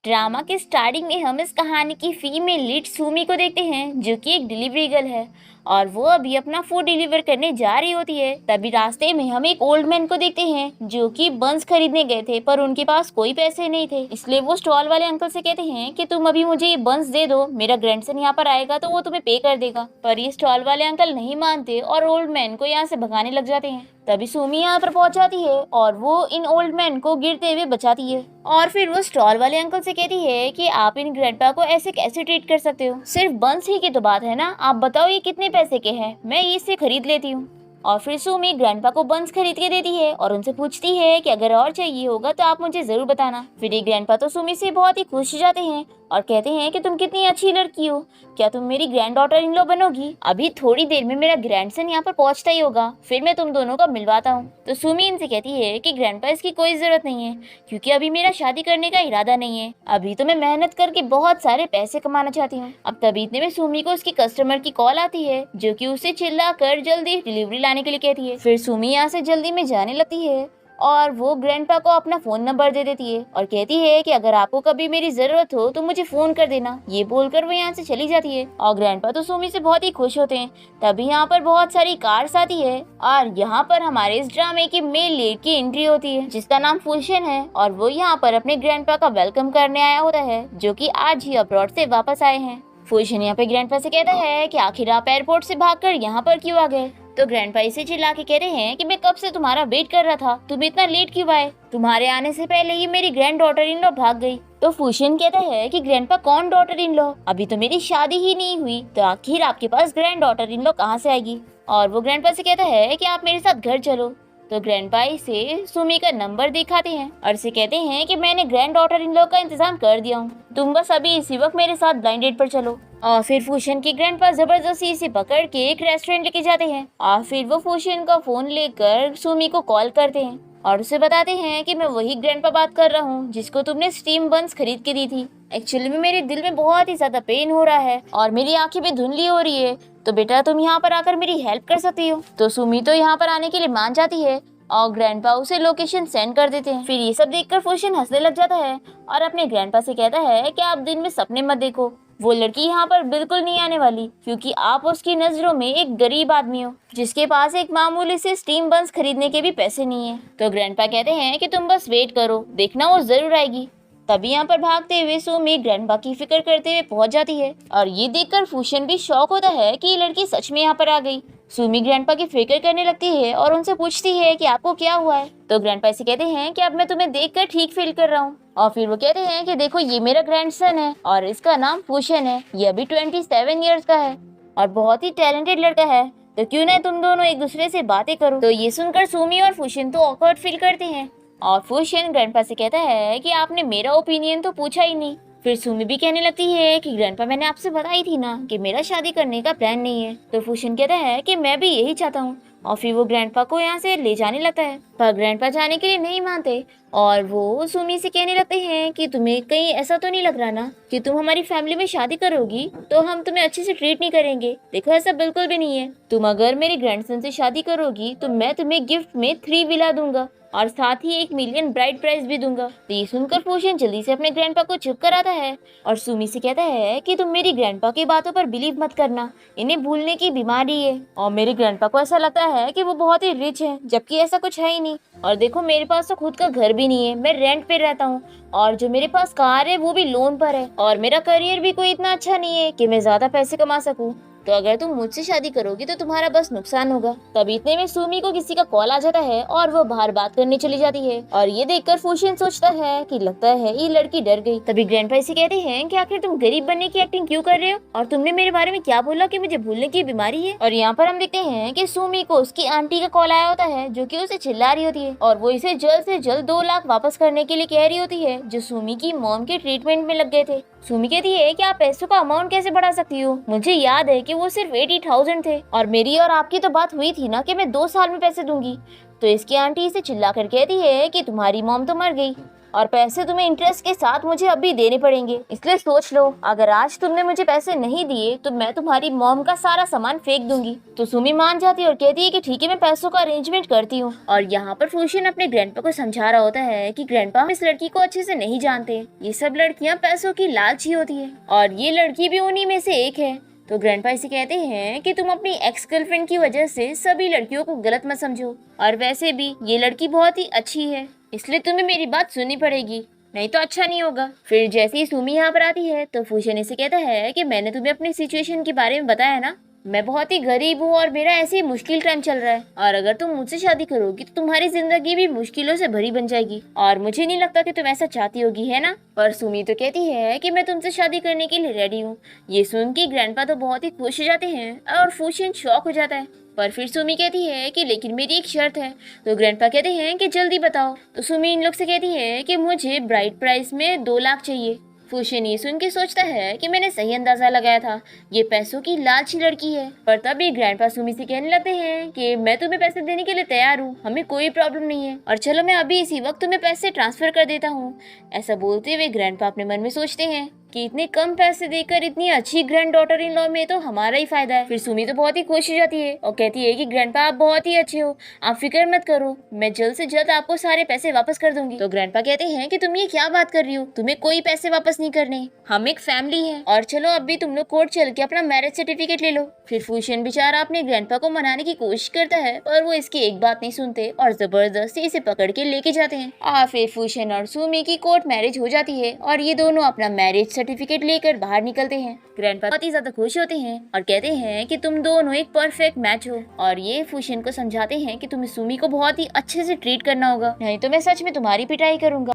Drama के starting में हम इस कहानी की फीमेल लीड सुमी को देखते हैं, जो कि एक डिलीवरी गर्ल है और वो अभी अपना फूड डिलीवर करने जा रही होती है। तभी रास्ते में हम एक ओल्ड मैन को देखते हैं, जो कि बंस खरीदने गए थे, पर उनके पास कोई पैसे नहीं थे। इसलिए वो स्टॉल वाले अंकल से कहते हैं कि तुम अभी मुझे ये बंस दे दो, मेरा ग्रैंडसन यहाँ पर आएगा तो वो तुम्हें पे कर देगा। पर ये स्टॉल वाले अंकल नहीं मानते और ओल्ड मैन को यहाँ से भगाने लग जाते हैं। तभी सुमी यहाँ पर पहुंच जाती है और वो इन ओल्ड मैन को गिरते हुए बचाती है। और फिर वो स्टॉल वाले अंकल से कहती है कि आप इन ग्रैंडपा को ऐसे कैसे ट्रीट कर सकते हो, सिर्फ बंस ही की तो बात है ना, आप बताओ ये कितने पैसे के हैं, मैं इसे खरीद लेती हूँ। और फिर सुमी ग्रैंडपा को बंस खरीद के देती है और उनसे पूछती है कि अगर और चाहिए होगा तो आप मुझे जरूर बताना। फिर ये ग्रैंडपा तो सुमी से बहुत ही खुश हो जाते हैं और कहते हैं कि तुम कितनी अच्छी लड़की हो, क्या तुम मेरी ग्रैंड डॉटर इन लॉ बनोगी? अभी थोड़ी देर में मेरा ग्रैंडसन यहाँ पर पहुंचता ही होगा, फिर मैं तुम दोनों का मिलवाता हूँ। तो सुमी इनसे कहती है कि ग्रैंडपा इसकी कोई जरूरत नहीं है, क्योंकि अभी मेरा शादी करने का इरादा नहीं है, अभी तो मैं मेहनत करके बहुत सारे पैसे कमाना चाहती हूँ। अब तभी इतने में सुमी को उसकी कस्टमर की कॉल आती है, जो कि उसे चिल्ला कर जल्दी डिलीवरी लाने के लिए कहती है। फिर सुमी यहाँ से जल्दी में जाने लगती है और वो ग्रैंडपा को अपना फोन नंबर दे देती है और कहती है कि अगर आपको कभी मेरी जरूरत हो तो मुझे फोन कर देना। ये बोलकर वो यहाँ से चली जाती है और ग्रैंडपा तो सुमी से बहुत ही खुश होते हैं। तभी यहाँ पर बहुत सारी कार्स आती है और यहाँ पर हमारे इस ड्रामे की मेल लीड की एंट्री होती है, जिसका नाम फूशन है और वो यहाँ पर अपने ग्रैंडपा का वेलकम करने आया होता है, जो की आज ही अब्रॉड से वापस आए हैं। फूशन यहाँ पे ग्रैंडपा से कहता है कि आखिर आप एयरपोर्ट से भागकर यहाँ पर क्यों आ गए? तो ग्रैंडपा इसे चिल्ला के कहते हैं कि मैं कब से तुम्हारा वेट कर रहा था, तुम इतना लेट क्यों आए? तुम्हारे आने से पहले ही मेरी ग्रैंड डॉटर इन लॉ भाग गई। तो फूशन कहता है कि ग्रैंडपा कौन डॉटर इन लॉ, अभी तो मेरी शादी ही नहीं हुई, तो आखिर आपके पास ग्रैंड डॉटर इन लॉ कहाँ से आएगी? और वो ग्रैंडपा से कहता है कि आप मेरे साथ घर चलो। तो ग्रैंडपा इसे सुमी का नंबर दिखाते हैं और इसे कहते हैं कि मैंने ग्रैंड डॉटर इन लॉ का इंतजाम कर दिया हूँ, तुम बस अभी इसी वक्त मेरे साथ ब्लाइंड डेट पर चलो। और फिर फूशन की ग्रैंडपा जबरदस्ती इसे पकड़ के एक रेस्टोरेंट लेके जाते हैं और फिर वो फूशन का फोन लेकर सुमी को कॉल करते हैं और उसे बताते हैं कि मैं वही ग्रैंडपा बात कर रहा हूँ जिसको तुमने स्टीम बंस खरीद के दी थी। एक्चुअली में मेरे दिल में बहुत ही ज्यादा पेन हो रहा है और मेरी आंखें भी धुंधली हो रही है, तो बेटा तुम यहाँ पर आकर मेरी हेल्प कर सकती हो। तो सुमी तो यहाँ पर आने के लिए मान जाती है और ग्रैंडपा उसे लोकेशन सेंड कर देते हैं। फिर ये सब देखकर फूशन हंसने लग जाता है और अपने ग्रैंडपा से कहता है कि आप दिन में सपने मत देखो, वो लड़की यहाँ पर बिल्कुल नहीं आने वाली, क्योंकि आप उसकी नजरों में एक गरीब आदमी हो जिसके पास एक मामूली से स्टीम बंस खरीदने के भी पैसे नहीं है। तो ग्रैंडपा कहते हैं कि तुम बस वेट करो, देखना वो जरूर आएगी। तभी यहाँ पर भागते हुए सुमी ग्रैंडपा की फिक्र करते हुए पहुंच जाती है और ये देखकर फूशन भी शॉक होता है कि ये लड़की सच में यहाँ पर आ गई। सुमी ग्रैंडपा की फिक्र करने लगती है और उनसे पूछती है कि आपको क्या हुआ है। तो ग्रैंडपा इसे कहते हैं कि अब मैं तुम्हें देखकर ठीक फील कर रहा हूँ। और फिर वो कहते हैं कि देखो ये मेरा ग्रैंडसन है और इसका नाम फूशन है, ये अभी 27 ईयर्स का है और बहुत ही टैलेंटेड लड़का है, तो क्यों ना तुम दोनों एक दूसरे से बातें करो। तो ये सुनकर सुमी और फूशन तो ऑकवर्ड फील करते हैं और फूशन ग्रैंडपा से कहता है कि आपने मेरा ओपिनियन तो पूछा ही नहीं। फिर सुमी भी कहने लगती है कि ग्रैंडपा मैंने आपसे बताई थी ना कि मेरा शादी करने का प्लान नहीं है। तो फूशन कहता है कि मैं भी यही चाहता हूँ और फिर वो ग्रैंडपा को यहाँ से ले जाने लगता है, पर ग्रैंडपा जाने के लिए नहीं मानते और वो सुमी से कहने लगते हैं कि तुम्हें कहीं ऐसा तो नहीं लग रहा ना कि तुम हमारी फैमिली में शादी करोगी तो हम तुम्हें अच्छे से ट्रीट नहीं करेंगे? देखो ऐसा बिल्कुल भी नहीं है, तुम अगर मेरे ग्रैंडसन से शादी करोगी तो मैं तुम्हें गिफ्ट में 3 विला दूंगा और साथ ही 1 मिलियन ब्राइड प्राइज भी दूंगा। तो ये सुनकर फूशन जल्दी से अपने ग्रैंडपा को चुप कराता है और सुमी से कहता है कि तुम मेरी ग्रैंडपा की बातों पर बिलीव मत करना, इन्हें भूलने की बीमारी है और मेरे ग्रैंडपा को ऐसा लगता है कि वो बहुत ही रिच है, जबकि ऐसा कुछ है ही नहीं। और देखो मेरे पास तो खुद का घर भी नहीं है, मैं रेंट पे रहता हूँ और जो मेरे पास कार है वो भी लोन पर है और मेरा करियर भी कोई इतना अच्छा नहीं है कि मैं ज्यादा पैसे कमा सकूँ, तो अगर तुम मुझसे शादी करोगी तो तुम्हारा बस नुकसान होगा। तभी इतने में सुमी को किसी का कॉल आ जाता है और वो बाहर बात करने चली जाती है और ये देखकर फूशन सोचता है कि लगता है ये लड़की डर गई। तभी ग्रैंडपा इसे कहते हैं कि आखिर तुम गरीब बनने की एक्टिंग क्यों कर रहे हो और तुमने मेरे बारे में क्या बोला कि मुझे भूलने की बीमारी है। और यहाँ पर हम देखते हैं कि सुमी को उसकी आंटी का कॉल आया होता है, जो कि उसे चिल्ला रही होती है और वो इसे जल्द से जल्द 2 लाख वापस करने के लिए कह रही होती है, जो सुमी की मॉम के ट्रीटमेंट में लग गए थे। सुमी कहती है कि आप पैसों का अमाउंट कैसे बढ़ा सकती हो, मुझे याद है कि वो सिर्फ 80,000 थे और मेरी और आपकी तो बात हुई थी ना कि मैं 2 साल में पैसे दूंगी। तो इसकी आंटी इसे चिल्ला कर कहती है कि तुम्हारी मॉम तो मर गई और पैसे तुम्हें इंटरेस्ट के साथ मुझे अभी देने पड़ेंगे, इसलिए सोच लो, अगर आज तुमने मुझे पैसे नहीं दिए तो मैं तुम्हारी मॉम का सारा सामान फेंक दूंगी। तो सुमी मान जाती है और कहती है कि ठीक है, मैं पैसों का अरेंजमेंट करती हूँ। और यहाँ पर फूशियन अपने ग्रैंडपा को समझा रहा होता है कि ग्रैंडपा इस लड़की को अच्छे से नहीं जानते, ये सब लड़कियाँ पैसों की लालची होती है और ये लड़की भी उन्हीं में से एक है। तो ग्रैंडपा इसे कहते हैं कि तुम अपनी एक्स गर्लफ्रेंड की वजह से सभी लड़कियों को गलत मत समझो, और वैसे भी ये लड़की बहुत ही अच्छी है, इसलिए तुम्हें मेरी बात सुननी पड़ेगी, नहीं तो अच्छा नहीं होगा। फिर जैसे ही सुमी यहाँ पर आती है तो फूशियन इसे कहता है कि मैंने तुम्हें अपनी सिचुएशन के बारे में बताया ना, मैं बहुत ही गरीब हूँ और मेरा ऐसे ही मुश्किल टाइम चल रहा है, और अगर तुम मुझसे शादी करोगी तो तुम्हारी जिंदगी भी मुश्किलों से भरी बन जाएगी, और मुझे नहीं लगता कि तुम ऐसा चाहती होगी, है ना। पर सुमी तो कहती है कि मैं तुमसे शादी करने के लिए रेडी हूँ। ये सुन के ग्रैंडपा तो बहुत ही खुश हो जाते हैं और फूशियन शॉक हो जाता है। पर फिर सुमी कहती है कि लेकिन मेरी एक शर्त है। तो ग्रैंडपा कहते हैं कि जल्दी बताओ। तो सुमी इन लोग से कहती है कि मुझे ब्राइड प्राइस में 2 लाख चाहिए। फूशियन ये सुन के सोचता है कि मैंने सही अंदाजा लगाया था, ये पैसों की लालची लड़की है। पर तभी ग्रैंडपा सुमी से कहने लगते हैं कि मैं तुम्हें पैसे देने के लिए तैयार हूँ, हमें कोई प्रॉब्लम नहीं है, और चलो मैं अभी इसी वक्त तुम्हें पैसे ट्रांसफर कर देता हूँ। ऐसा बोलते हुए ग्रैंडपा अपने मन में सोचते हैं कि इतने कम पैसे देकर इतनी अच्छी ग्रैंड डॉटर इन लॉ में तो हमारा ही फायदा है। फिर सुमी तो बहुत ही खुश हो जाती है और कहती है कि ग्रैंडपा आप बहुत ही अच्छे हो, आप फिक्र मत करो, मैं जल्द से जल्द आपको सारे पैसे वापस कर दूंगी। तो ग्रैंडपा कहते हैं कि तुम ये क्या बात कर रही हो, तुम्हें कोई पैसे वापस नहीं करने, हम एक फैमिली है, और चलो अभी तुम लोग कोर्ट चल के अपना मैरिज सर्टिफिकेट ले लो। फिर फूशियन बेचारा अपने ग्रैंडपा को मनाने की कोशिश करता है, पर वो इसकी एक बात नहीं सुनते और जबरदस्ती इसे पकड़ के लेके जाते हैं। और फिर फूशियन और सुमी की कोर्ट मैरिज हो जाती है और ये दोनों अपना मैरिज सर्टिफिकेट लेकर बाहर निकलते हैं। ग्रैंडपा बहुत ही ज्यादा खुश होते हैं और कहते हैं कि तुम दोनों एक परफेक्ट मैच हो, और ये फूशियन को समझाते हैं कि तुम्हें सुमी को बहुत ही अच्छे से ट्रीट करना होगा, नहीं तो मैं सच में तुम्हारी पिटाई करूंगा।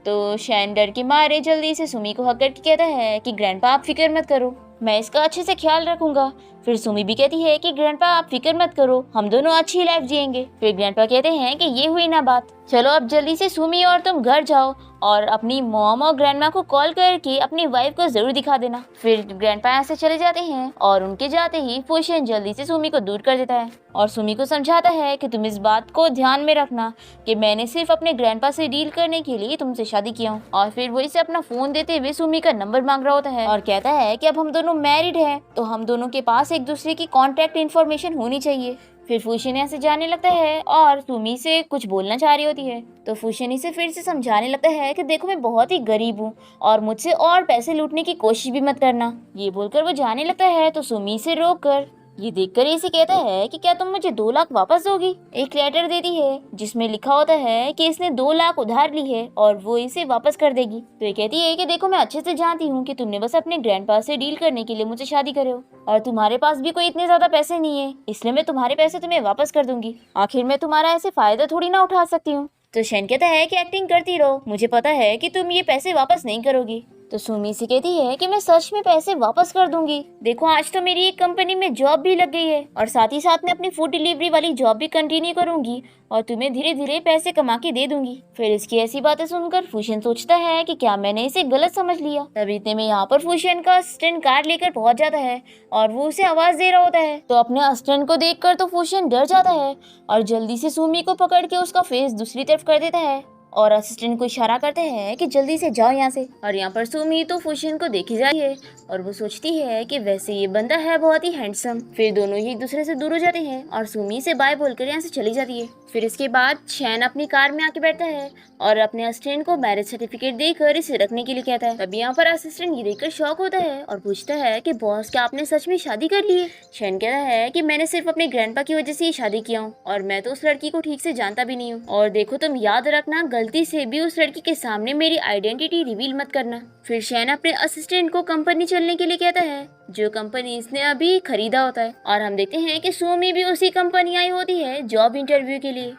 तो शैन डर के मारे जल्दी से सुमी को हक करके कहता है कि ग्रैंडपा आप फिक्र मत करो, मैं इसका अच्छे से ख्याल रखूंगा। फिर सुमी भी कहती है कि ग्रैंडपा आप फिक्र मत करो, हम दोनों अच्छी लाइफ जिएंगे। फिर ग्रैंडपा कहते हैं कि ये हुई ना बात, चलो अब जल्दी से सुमी और तुम घर जाओ और अपनी मॉम और ग्रैंडमा को कॉल करके अपनी वाइफ को जरूर दिखा देना। फिर ग्रैंडपा यहाँ से चले जाते हैं और उनके जाते ही फूशियन जल्दी से सुमी को दूर कर देता है और सुमी को समझाता है कि तुम इस बात को ध्यान में रखना कि मैंने सिर्फ अपने ग्रैंडपा से डील करने के लिए तुमसे शादी किया हूँ। और फिर वो इसे अपना फोन देते हुए सुमी का नंबर मांग रहा होता है और कहता है कि अब हम दोनों मैरिड हैं तो हम दोनों के पास एक दूसरे की कॉन्टेक्ट इन्फॉर्मेशन होनी चाहिए। फिर फूशियन यहाँ से जाने लगता है और सुमी से कुछ बोलना चाह रही होती है, तो फूशियन इसे फिर से समझाने लगता है कि देखो मैं बहुत ही गरीब हूँ और मुझसे और पैसे लूटने की कोशिश भी मत करना। ये बोलकर वो जाने लगता है तो सुमी से रोक कर ये देखकर इसे कहता है कि क्या तुम मुझे 2 लाख वापस दोगी। एक लेटर देती है जिसमें लिखा होता है कि इसने 2 लाख उधार ली है और वो इसे वापस कर देगी। तो ये कहती है कि देखो मैं अच्छे से जानती हूँ कि तुमने बस अपने ग्रैंडपा से डील करने के लिए मुझसे शादी करे हो और तुम्हारे पास भी कोई इतने ज्यादा पैसे नहीं है, इसलिए मैं तुम्हारे पैसे तुम्हें वापस कर दूंगी। आखिर मैं तुम्हारा ऐसे फायदा थोड़ी ना उठा सकती हूँ। तो शैन कहता है कि एक्टिंग करती रहो, मुझे पता है कि तुम ये पैसे वापस नहीं करोगी। तो सुमी से कहती है कि मैं सच में पैसे वापस कर दूंगी, देखो आज तो मेरी एक कंपनी में जॉब भी लग गई है और साथ ही साथ में अपनी फूड डिलीवरी वाली जॉब भी कंटिन्यू करूंगी और तुम्हें धीरे धीरे पैसे कमा के दे दूंगी। फिर इसकी ऐसी बातें सुनकर फूशियन सोचता है कि क्या मैंने इसे गलत समझ लिया। तभी इतने में यहाँ पर फूशियन का असिस्टेंट कार लेकर पहुंच जाता है और वो उसे आवाज दे रहा होता है। तो अपने असिस्टेंट को देखकर तो फूशियन डर जाता है और जल्दी से सुमी को पकड़ के उसका फेस दूसरी तरफ कर देता है और असिस्टेंट को इशारा करते हैं कि जल्दी से जाओ यहाँ से। और यहाँ पर सुमी तो फूशियन को देखी जाती है और वो सोचती है कि वैसे ये बंदा है बहुत ही हैंडसम। फिर दोनों ही एक दूसरे से दूर हो जाते हैं और सुमी से बाय बोलकर यहाँ से चली जाती है। फिर इसके बाद शैन अपनी कार में आके बैठता है और अपने असिस्टेंट को मैरिज सर्टिफिकेट देकर इसे रखने के लिए कहता है। तभी यहाँ पर असिस्टेंट ये देखकर शॉक होता है और पूछता है कि बॉस क्या आपने सच में शादी कर ली है। शैन कहता है कि मैंने सिर्फ अपने ग्रैंडपा की वजह से ही शादी किया हूँ और मैं तो उस लड़की को ठीक से जानता भी नहीं हूँ, और देखो तुम याद रखना गलती से भी उस लड़की के सामने मेरी आइडेंटिटी रिवील मत करना। फिर शैन अपने असिस्टेंट को कंपनी चलने के लिए कहता है जो कंपनी इसने अभी खरीदा होता है, और हम देखते हैं कि सुमी भी उसी कंपनी आई होती है जॉब इंटरव्यू के लिए,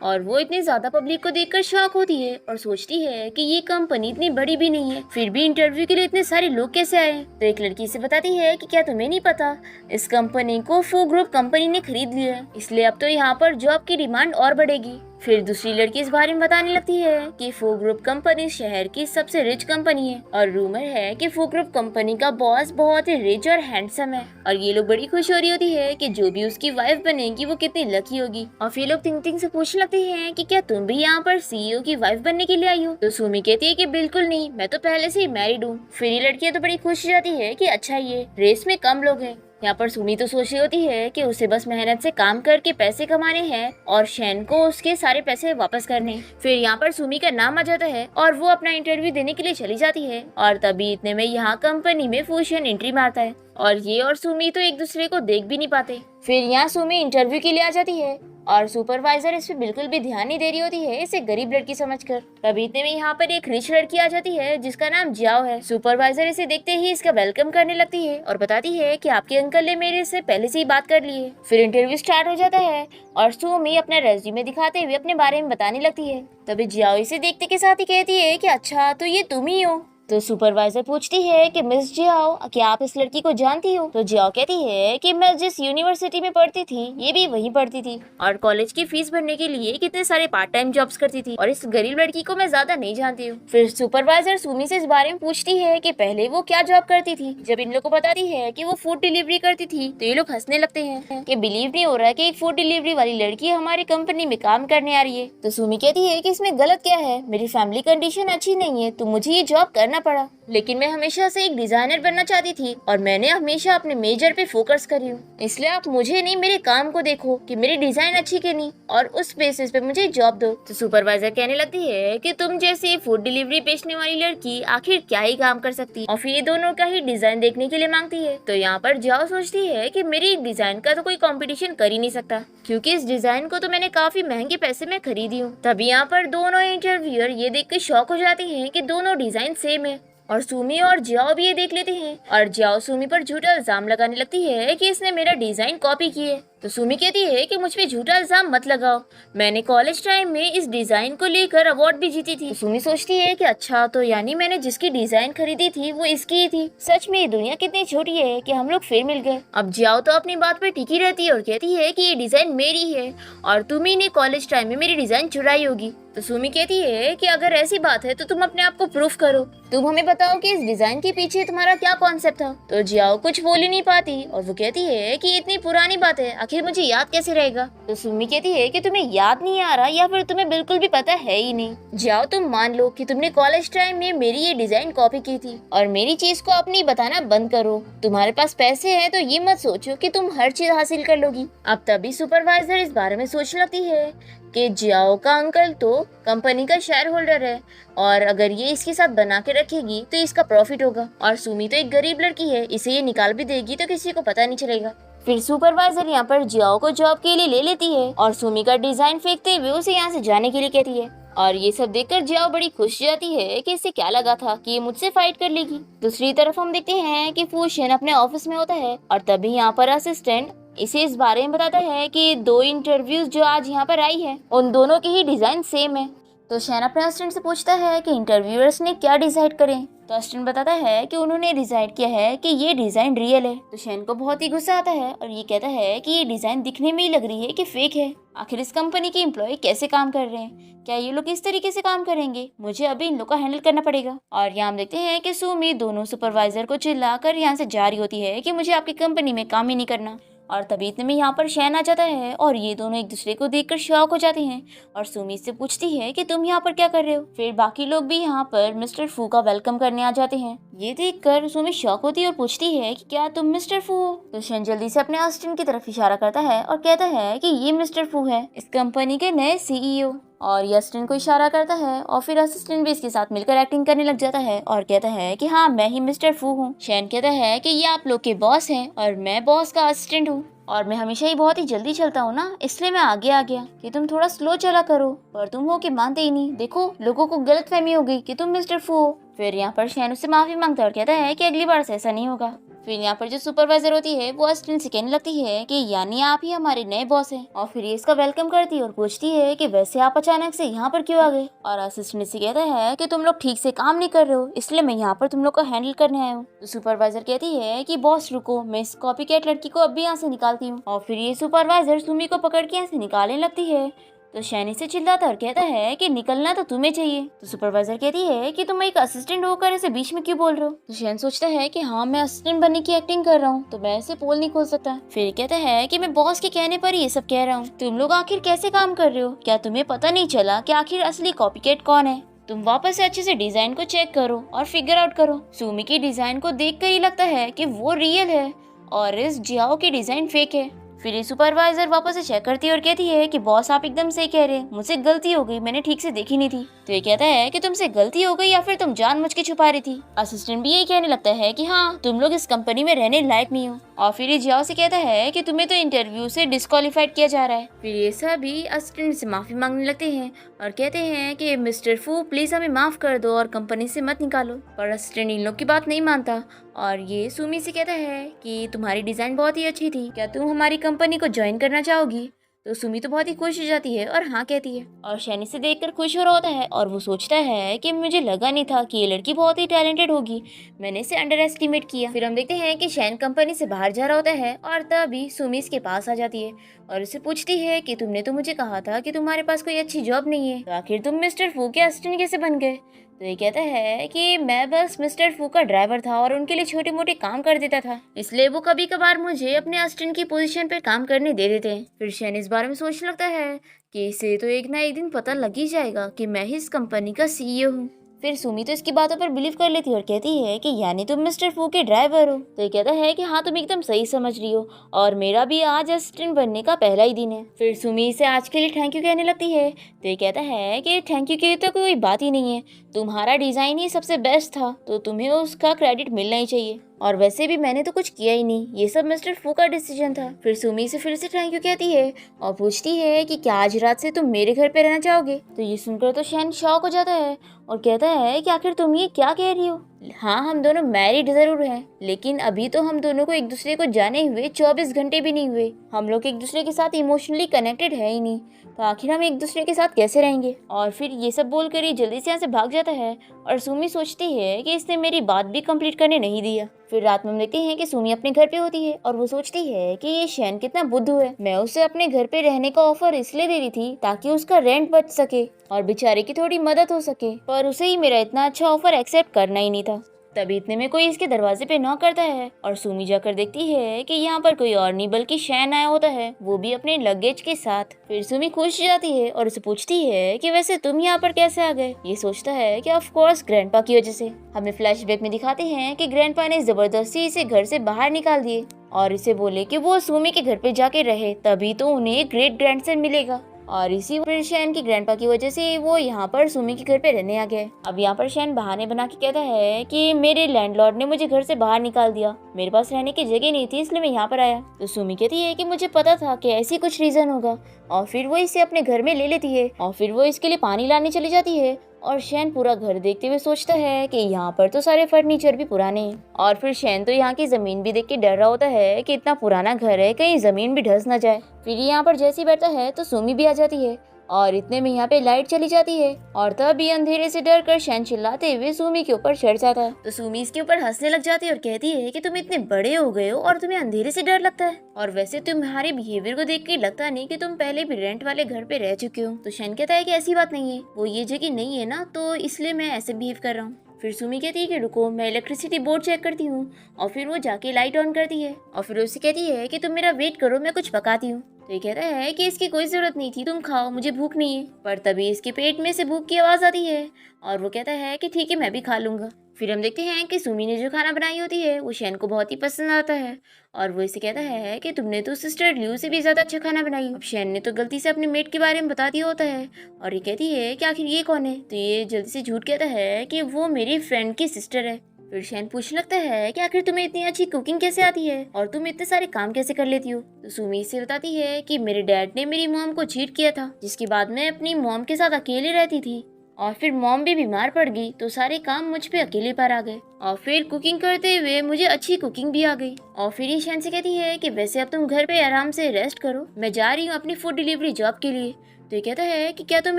और वो इतनी ज्यादा पब्लिक को देखकर शॉक होती है और सोचती है कि ये कंपनी इतनी बड़ी भी नहीं है, फिर भी इंटरव्यू के लिए इतने सारे लोग कैसे आए। तो एक लड़की से बताती है कि क्या तुम्हें नहीं पता इस कंपनी को फू ग्रुप कंपनी ने खरीद लिया है, इसलिए अब तो यहाँ पर जॉब की डिमांड और बढ़ेगी। फिर दूसरी लड़की इस बारे में बताने लगती है कि फू ग्रुप कंपनी शहर की सबसे रिच कंपनी है और रूमर है कि फू ग्रुप कंपनी का बॉस बहुत ही रिच और हैंडसम है। और ये लोग बड़ी खुश हो रही होती है कि जो भी उसकी वाइफ बनेगी वो कितनी लकी होगी। और फिर लोग तिंग तिंग से पूछने लगते हैं कि क्या तुम भी यहाँ पर सीईओ की वाइफ बनने के लिए आई हो? तो सुमी कहती है कि बिल्कुल नहीं, मैं तो पहले से ही मैरिड हूँ। फिर ये लड़कियां तो बड़ी खुश हो जाती है कि अच्छा ये रेस में कम लोग हैं। यहाँ पर सुमी तो सोच रही होती है कि उसे बस मेहनत से काम करके पैसे कमाने हैं और शैन को उसके सारे पैसे वापस करने। फिर यहाँ पर सुमी का नाम आ जाता है और वो अपना इंटरव्यू देने के लिए चली जाती है। और तभी इतने में यहाँ कंपनी में फूशन एंट्री मारता है और ये और सुमी तो एक दूसरे को देख भी नहीं पाते। फिर यहाँ सुमी इंटरव्यू के लिए आ जाती है और सुपरवाइजर इस पे बिल्कुल भी ध्यान नहीं दे रही होती है, इसे गरीब लड़की समझकर। तभी इतने में यहाँ पर एक रिच लड़की आ जाती है जिसका नाम जियाओ है। सुपरवाइजर इसे देखते ही इसका वेलकम करने लगती है और बताती है कि आपके अंकल ने मेरे से पहले से ही बात कर ली है। फिर इंटरव्यू स्टार्ट हो जाता है और सुमी अपना रेज्यूमे दिखाते हुए अपने बारे में बताने लगती है। तभी जियाओ इसे देखते के साथ ही कहती है कि अच्छा तो ये तुम ही हो। तो सुपरवाइजर पूछती है कि मिस जियाओ क्या आप इस लड़की को जानती हो? तो जियाओ कहती है कि मैं जिस यूनिवर्सिटी में पढ़ती थी ये भी वहीं पढ़ती थी और कॉलेज की फीस भरने के लिए कितने सारे पार्ट टाइम जॉब्स करती थी और इस गरीब लड़की को मैं ज्यादा नहीं जानती हूँ। फिर सुपरवाइजर सुमी से इस बारे में पूछती है कि पहले वो क्या जॉब करती थी। जब इन लोग को बताती है कि वो फूड डिलीवरी करती थी तो ये लोग हंसने लगते हैं कि बिलीव नहीं हो रहा है कि एक फूड डिलीवरी वाली लड़की हमारी कंपनी में काम करने आ रही है। तो सुमी कहती है कि इसमें गलत क्या है, मेरी फैमिली कंडीशन अच्छी नहीं है तो मुझे ये जॉब करना पड़ा, लेकिन मैं हमेशा से एक डिजाइनर बनना चाहती थी और मैंने हमेशा अपने मेजर पे फोकस करी हूँ। इसलिए आप मुझे नहीं मेरे काम को देखो कि मेरी डिजाइन अच्छी कि नहीं और उस बेसिस पे मुझे जॉब दो। तो सुपरवाइजर कहने लगती है कि तुम जैसी फूड डिलीवरी बेचने वाली लड़की आखिर क्या ही काम कर सकती और फिर ये दोनों का ही डिजाइन देखने के लिए मांगती है। तो यहाँ पर जाओ सोचती है कि मेरी डिजाइन का तो कोई कंपटीशन कर ही नहीं सकता क्योंकि इस डिजाइन को तो मैंने काफी महंगे पैसे में खरीदी हूँ। तभी यहाँ पर दोनों इंटरव्यूअर ये देख कर शॉक हो जाते हैं कि दोनों डिजाइन सेम है और सुमी और जियाओ भी ये देख लेते हैं और जियाओ सुमी पर झूठा इल्जाम लगाने लगती है कि इसने मेरा डिजाइन कॉपी की है। तो सुमी कहती है कि मुझ पे झूठा इल्जाम मत लगाओ, मैंने कॉलेज टाइम में इस डिजाइन को लेकर अवार्ड भी जीती थी। तो सुमी सोचती है कि अच्छा तो यानी मैंने जिसकी डिजाइन खरीदी थी वो इसकी ही थी। सच में ये दुनिया कितनी छोटी है कि हम लोग फिर मिल गए। अब जियाओ तो अपनी बात पे टिकी रहती है और कहती है कि ये डिजाइन मेरी है और तुम्ही ने कॉलेज टाइम में मेरी डिजाइन चुराई होगी। तो सुमी कहती है कि अगर ऐसी बात है तो तुम अपने आप को प्रूफ करो, तुम हमें बताओ कि इस डिजाइन के पीछे तुम्हारा क्या कॉन्सेप्ट था। तो जियाओ कुछ बोल ही नहीं पाती और वो कहती है कि इतनी पुरानी बात है आखिर मुझे याद कैसे रहेगा। तो सुमी कहती है कि तुम्हें याद नहीं आ रहा या फिर तुम्हें बिल्कुल भी पता है ही नहीं। जियाओ तुम मान लो कि तुमने कॉलेज टाइम में मेरी ये डिजाइन कॉपी की थी और मेरी चीज को अपनी बताना बंद करो। तुम्हारे पास पैसे हैं तो ये मत सोचो कि तुम हर चीज हासिल कर लोगी। अब तभी सुपरवाइजर इस बारे में सोचने लगती है कि जियाओ का अंकल तो कंपनी का शेयर होल्डर है और अगर ये इसके साथ बना के रखेगी तो इसका प्रॉफिट होगा और सुमी तो एक गरीब लड़की है, इसे ये निकाल भी देगी तो किसी को पता नहीं चलेगा। फिर सुपरवाइजर यहाँ पर जियाओ को जॉब के लिए ले लेती है और सुमी का डिजाइन फेंकते हुए उसे यहाँ से जाने के लिए कहती है और ये सब देखकर जियाओ बड़ी खुश जाती है कि इसे क्या लगा था कि ये मुझसे फाइट कर लेगी। दूसरी तरफ हम देखते हैं कि फूशन अपने ऑफिस में होता है और तभी यहाँ पर असिस्टेंट इसे इस बारे में बताता है कि 2 इंटरव्यूज जो आज यहाँ पर आई है उन दोनों की ही डिजाइन सेम है। तो शैन अपने असिस्टेंट से पूछता है कि इंटरव्यूअर्स ने क्या डिसाइड करें। तो असिस्टेंट बताता है कि उन्होंने डिसाइड किया है कि ये डिजाइन रियल है। तो शैन को बहुत ही गुस्सा आता है और ये कहता है कि ये डिजाइन दिखने में ही लग रही है कि फेक है। आखिर इस कंपनी के एम्प्लॉय कैसे काम कर रहे हैं, क्या ये लोग इस तरीके से काम करेंगे, मुझे अभी इन लोग का हैंडल करना पड़ेगा। और यहाँ हम देखते हैं कि सुमी दोनों सुपरवाइजर को चिल्लाकर यहाँ से जा रही होती है कि मुझे आपकी कंपनी में काम ही नहीं करना। और तभी इतने में यहाँ पर शैन आ जाता है और ये दोनों एक दूसरे को देखकर शॉक हो जाते हैं और सुमी से पूछती है कि तुम यहाँ पर क्या कर रहे हो। फिर बाकी लोग भी यहाँ पर मिस्टर फू का वेलकम करने आ जाते हैं। ये देखकर सुमी शॉक होती है और पूछती है कि क्या तुम मिस्टर फू हो। तो शैन जल्दी से अपने असिस्टेंट की तरफ इशारा करता है और कहता है कि ये मिस्टर फू है, इस कंपनी के नए सीईओ। और ये असिस्टेंट को इशारा करता है और फिर असिस्टेंट भी इसके साथ मिलकर एक्टिंग करने लग जाता है और कहता है कि हाँ मैं ही मिस्टर फू हूँ। शैन कहता है कि ये आप लोग के बॉस हैं और मैं बॉस का असिस्टेंट हूँ और मैं हमेशा ही बहुत ही जल्दी चलता हूँ ना, इसलिए मैं आगे आ गया कि तुम थोड़ा स्लो चला करो, पर तुम हो कि मानते ही नहीं। देखो लोगों को गलतफहमी हो गई कि तुम मिस्टर फू हो। फिर यहाँ पर शैन उससे माफी मांगता है और कहता है कि अगली बार से ऐसा नहीं होगा। फिर यहाँ पर जो सुपरवाइजर होती है वो असिस्टेंट से कहने लगती है कि यानी आप ही हमारे नए बॉस हैं और फिर ये इसका वेलकम करती है और पूछती है कि वैसे आप अचानक से यहाँ पर क्यों आ गए। और असिस्टेंट से कहता है कि तुम लोग ठीक से काम नहीं कर रहे हो, इसलिए मैं यहाँ पर तुम लोग को हैंडल करने आया हूँ। तो सुपरवाइजर कहती है कि बॉस रुको, मैं इस कॉपी कैट लड़की को अब भी यहाँ से निकालती हूँ। और फिर ये सुपरवाइजर सुमी को पकड़ के यहाँ से निकालने लगती है तो शैनी से चिल्लाता और कहता है कि निकलना तो तुम्हें चाहिए। तो सुपरवाइजर कहती है कि तुम एक असिस्टेंट होकर ऐसे बीच में क्यों बोल रहे हो। तो शैन सोचता है कि हाँ, मैं असिस्टेंट बनने की एक्टिंग कर रहा हूँ, तो मैं ऐसे पोल नहीं खोल सकता। फिर कहता है कि मैं बॉस के कहने पर ये सब कह रहा हूँ। तुम लोग आखिर कैसे काम कर रहे हो? क्या तुम्हें पता नहीं चला कि आखिर असली कॉपीकैट कौन है? तुम वापस से अच्छे से डिजाइन को चेक करो और फिगर आउट करो। सुमी की डिजाइन को देखकर ही लगता है कि वो रियल है और इस जियाओ की डिजाइन फेक है। फिर ये सुपरवाइजर वापस से चेक करती है और कहती है कि बॉस आप एकदम सही कह रहे हैं, मुझसे गलती हो गई, मैंने ठीक से देखी नहीं थी। तो ये कहता है कि तुमसे गलती हो गई या फिर तुम जानबूझ के छुपा रही थी। असिस्टेंट भी यही कहने लगता है कि हाँ, तुम लोग इस कंपनी में रहने लायक नहीं हो। और फिर ये जियाओ से कहता है कि तुम्हें तो इंटरव्यू से डिस्क्वालीफाइड किया जा रहा है। फिर ये सभी असिस्टेंट से माफी मांगने लगते हैं और कहते हैं कि मिस्टर फू प्लीज हमें माफ कर दो और कंपनी से मत निकालो। पर असिस्टेंट इन लोग की बात नहीं मानता और ये सुमी से कहता है कि तुम्हारी डिजाइन बहुत ही अच्छी थी, क्या तुम हमारी कंपनी को ज्वाइन करना चाहोगी। तो सुमी तो बहुत ही खुश हो जाती है और हाँ कहती है और शैनी से देखकर खुश हो रहा होता है और वो सोचता है कि मुझे लगा नहीं था कि ये लड़की बहुत ही टैलेंटेड होगी, मैंने इसे अंडर एस्टिमेट किया। फिर हम देखते हैं कि शैन कंपनी से बाहर जा रहा होता है और तभी सुमी इसके पास आ जाती है और उसे पूछती है कि तुमने तो मुझे कहा था कि तुम्हारे पास कोई अच्छी जॉब नहीं है, तो आखिर तुम मिस्टर फू के असिस्टेंट कैसे बन गए। तो ये कहता है कि मैं बस मिस्टर फू का ड्राइवर था और उनके लिए छोटे मोटे काम कर देता था, इसलिए वो कभी कभार मुझे अपने असिस्टेंट की पोजीशन पर काम करने दे देते हैं। फिर शैन इस बारे में सोचने लगता है कि इसे तो एक ना एक दिन पता लग ही जाएगा कि मैं ही इस कंपनी का सीईओ हूँ। फिर सुमी तो इसकी बातों पर बिलीव कर लेती है और कहती है कि यानी तुम मिस्टर फू के ड्राइवर हो। तो ये कहता है कि हाँ, तुम एकदम सही समझ रही हो और मेरा भी आज असिस्टेंट बनने का पहला ही दिन है। फिर सुमी इसे आज के लिए थैंक यू कहने लगती है। तो ये कहता है कि थैंक यू की तो कोई बात ही नहीं है, तुम्हारा डिजाइन ही सबसे बेस्ट था तो तुम्हें उसका क्रेडिट मिलना ही चाहिए, और वैसे भी मैंने तो कुछ किया ही नहीं, ये सब मिस्टर फू का डिसीजन था। फिर सुमी से फिर से थैंक यू कहती है और पूछती है कि क्या आज रात से तुम मेरे घर पे रहना चाहोगे। तो ये सुनकर तो शैन शॉक हो जाता है और कहता है कि आखिर तुम ये क्या कह रही हो। हाँ, हम दोनों मैरिड जरूर हैं, लेकिन अभी तो हम दोनों को एक दूसरे को जाने हुए 24 घंटे भी नहीं हुए, हम लोग एक दूसरे के साथ इमोशनली कनेक्टेड है ही नहीं, तो आखिर हम एक दूसरे के साथ कैसे रहेंगे। और फिर ये सब बोलकर ये जल्दी से यहाँ से भाग जाता है और सुमी सोचती है कि इसने मेरी बात भी कंप्लीट करने नहीं दिया। फिर रात में हम देखते हैं कि सुमी अपने घर पे होती है और वो सोचती है कि ये शैन कितना बुद्धू है, मैं उसे अपने घर पे रहने का ऑफर इसलिए दे रही थी ताकि उसका रेंट बच सके और बेचारे की थोड़ी मदद हो सके, पर उसे ही मेरा इतना अच्छा ऑफर एक्सेप्ट करना ही नहीं था। तभी इतने में कोई इसके दरवाजे पे नॉक करता है और सुमी जाकर देखती है कि यहाँ पर कोई और नहीं बल्कि शैन आया होता है, वो भी अपने लगेज के साथ। फिर सुमी खुश जाती है और उसे पूछती है कि वैसे तुम यहाँ पर कैसे आ गए। ये सोचता है कि ऑफ कोर्स ग्रैंडपा की वजह से। हमें फ्लैशबैक में दिखाते हैं कि ग्रैंडपा ने जबरदस्ती इसे घर से बाहर निकाल दिए और इसे बोले कि वो सुमी के घर पे जाके रहे, तभी तो उन्हें ग्रेट ग्रैंडसन मिलेगा। और इसी पर शैन की ग्रैंडपा की वजह से वो यहाँ पर सुमी के घर पे रहने आ गया। अब यहाँ पर शैन बहाने बना के कहता है कि मेरे लैंडलॉर्ड ने मुझे घर से बाहर निकाल दिया, मेरे पास रहने की जगह नहीं थी इसलिए मैं यहाँ पर आया। तो सुमी कहती है कि मुझे पता था कि ऐसी कुछ रीजन होगा, और फिर वो इसे अपने घर में ले लेती है और फिर वो इसके लिए पानी लाने चली जाती है। और शैन पूरा घर देखते हुए सोचता है कि यहाँ पर तो सारे फर्नीचर भी पुराने हैं। और फिर शैन तो यहाँ की जमीन भी देख के डर रहा होता है कि इतना पुराना घर है, कहीं जमीन भी धंस न जाए। फिर यहाँ पर जैसे ही बैठता है तो सुमी भी आ जाती है और इतने में यहाँ पे लाइट चली जाती है और तभी अंधेरे से डर कर शैन चिल्लाते हुए सुमी के ऊपर चढ़ जाता है। तो सुमी इसके ऊपर हंसने लग जाती है और कहती है कि तुम इतने बड़े हो गए हो और तुम्हें अंधेरे से डर लगता है, और वैसे तुम्हारे बिहेवियर को देख के लगता नहीं कि तुम पहले भी रेंट वाले घर पे रह चुके हो। तो शैन कहता है कि ऐसी बात नहीं है, वो ये जगह नहीं है ना, तो इसलिए मैं ऐसे बिहेव कर रहा हूँ। फिर सुमी कहती है कि रुको, मैं इलेक्ट्रिसिटी बोर्ड चेक करती हूँ, और फिर वो जाके लाइट ऑन करती है और फिर उसे कहती है कि तुम मेरा वेट करो, मैं कुछ पकाती हूँ। तो ये कहता है कि इसकी कोई जरूरत नहीं थी, तुम खाओ, मुझे भूख नहीं है। पर तभी इसके पेट में से भूख की आवाज आती है और वो कहता है कि ठीक है, मैं भी खा लूंगा। फिर हम देखते हैं कि सुमी ने जो खाना बनाई होती है वो शैन को बहुत ही पसंद आता है और वो इसे कहता है कि तुमने तो सिस्टर ल्यू से भी ज्यादा अच्छा खाना बनाई। अब शैन ने तो गलती से अपने मेट के बारे में बता दिया होता है और ये कहती है कि आखिर ये कौन है। तो ये जल्दी से झूठ कहता है कि वो मेरी फ्रेंड की सिस्टर है। फिर शैन पूछने लगता है कि आखिर तुम्हें इतनी अच्छी कुकिंग कैसे आती है और तुम इतने सारे काम कैसे कर लेती हो। तो सुमी से बताती है कि मेरे डैड ने मेरी मॉम को चीट किया था, जिसके बाद मैं अपनी मॉम के साथ अकेले रहती थी और फिर मॉम भी बीमार पड़ गई तो सारे काम मुझ पे अकेले पर आ गए और फिर कुकिंग करते हुए मुझे अच्छी कुकिंग भी आ गई। और फिर ये शैन से कहती है कि वैसे अब तुम घर पे आराम से रेस्ट करो, मैं जा रही हूँ अपनी फूड डिलीवरी जॉब के लिए। तो ये कहता है कि क्या तुम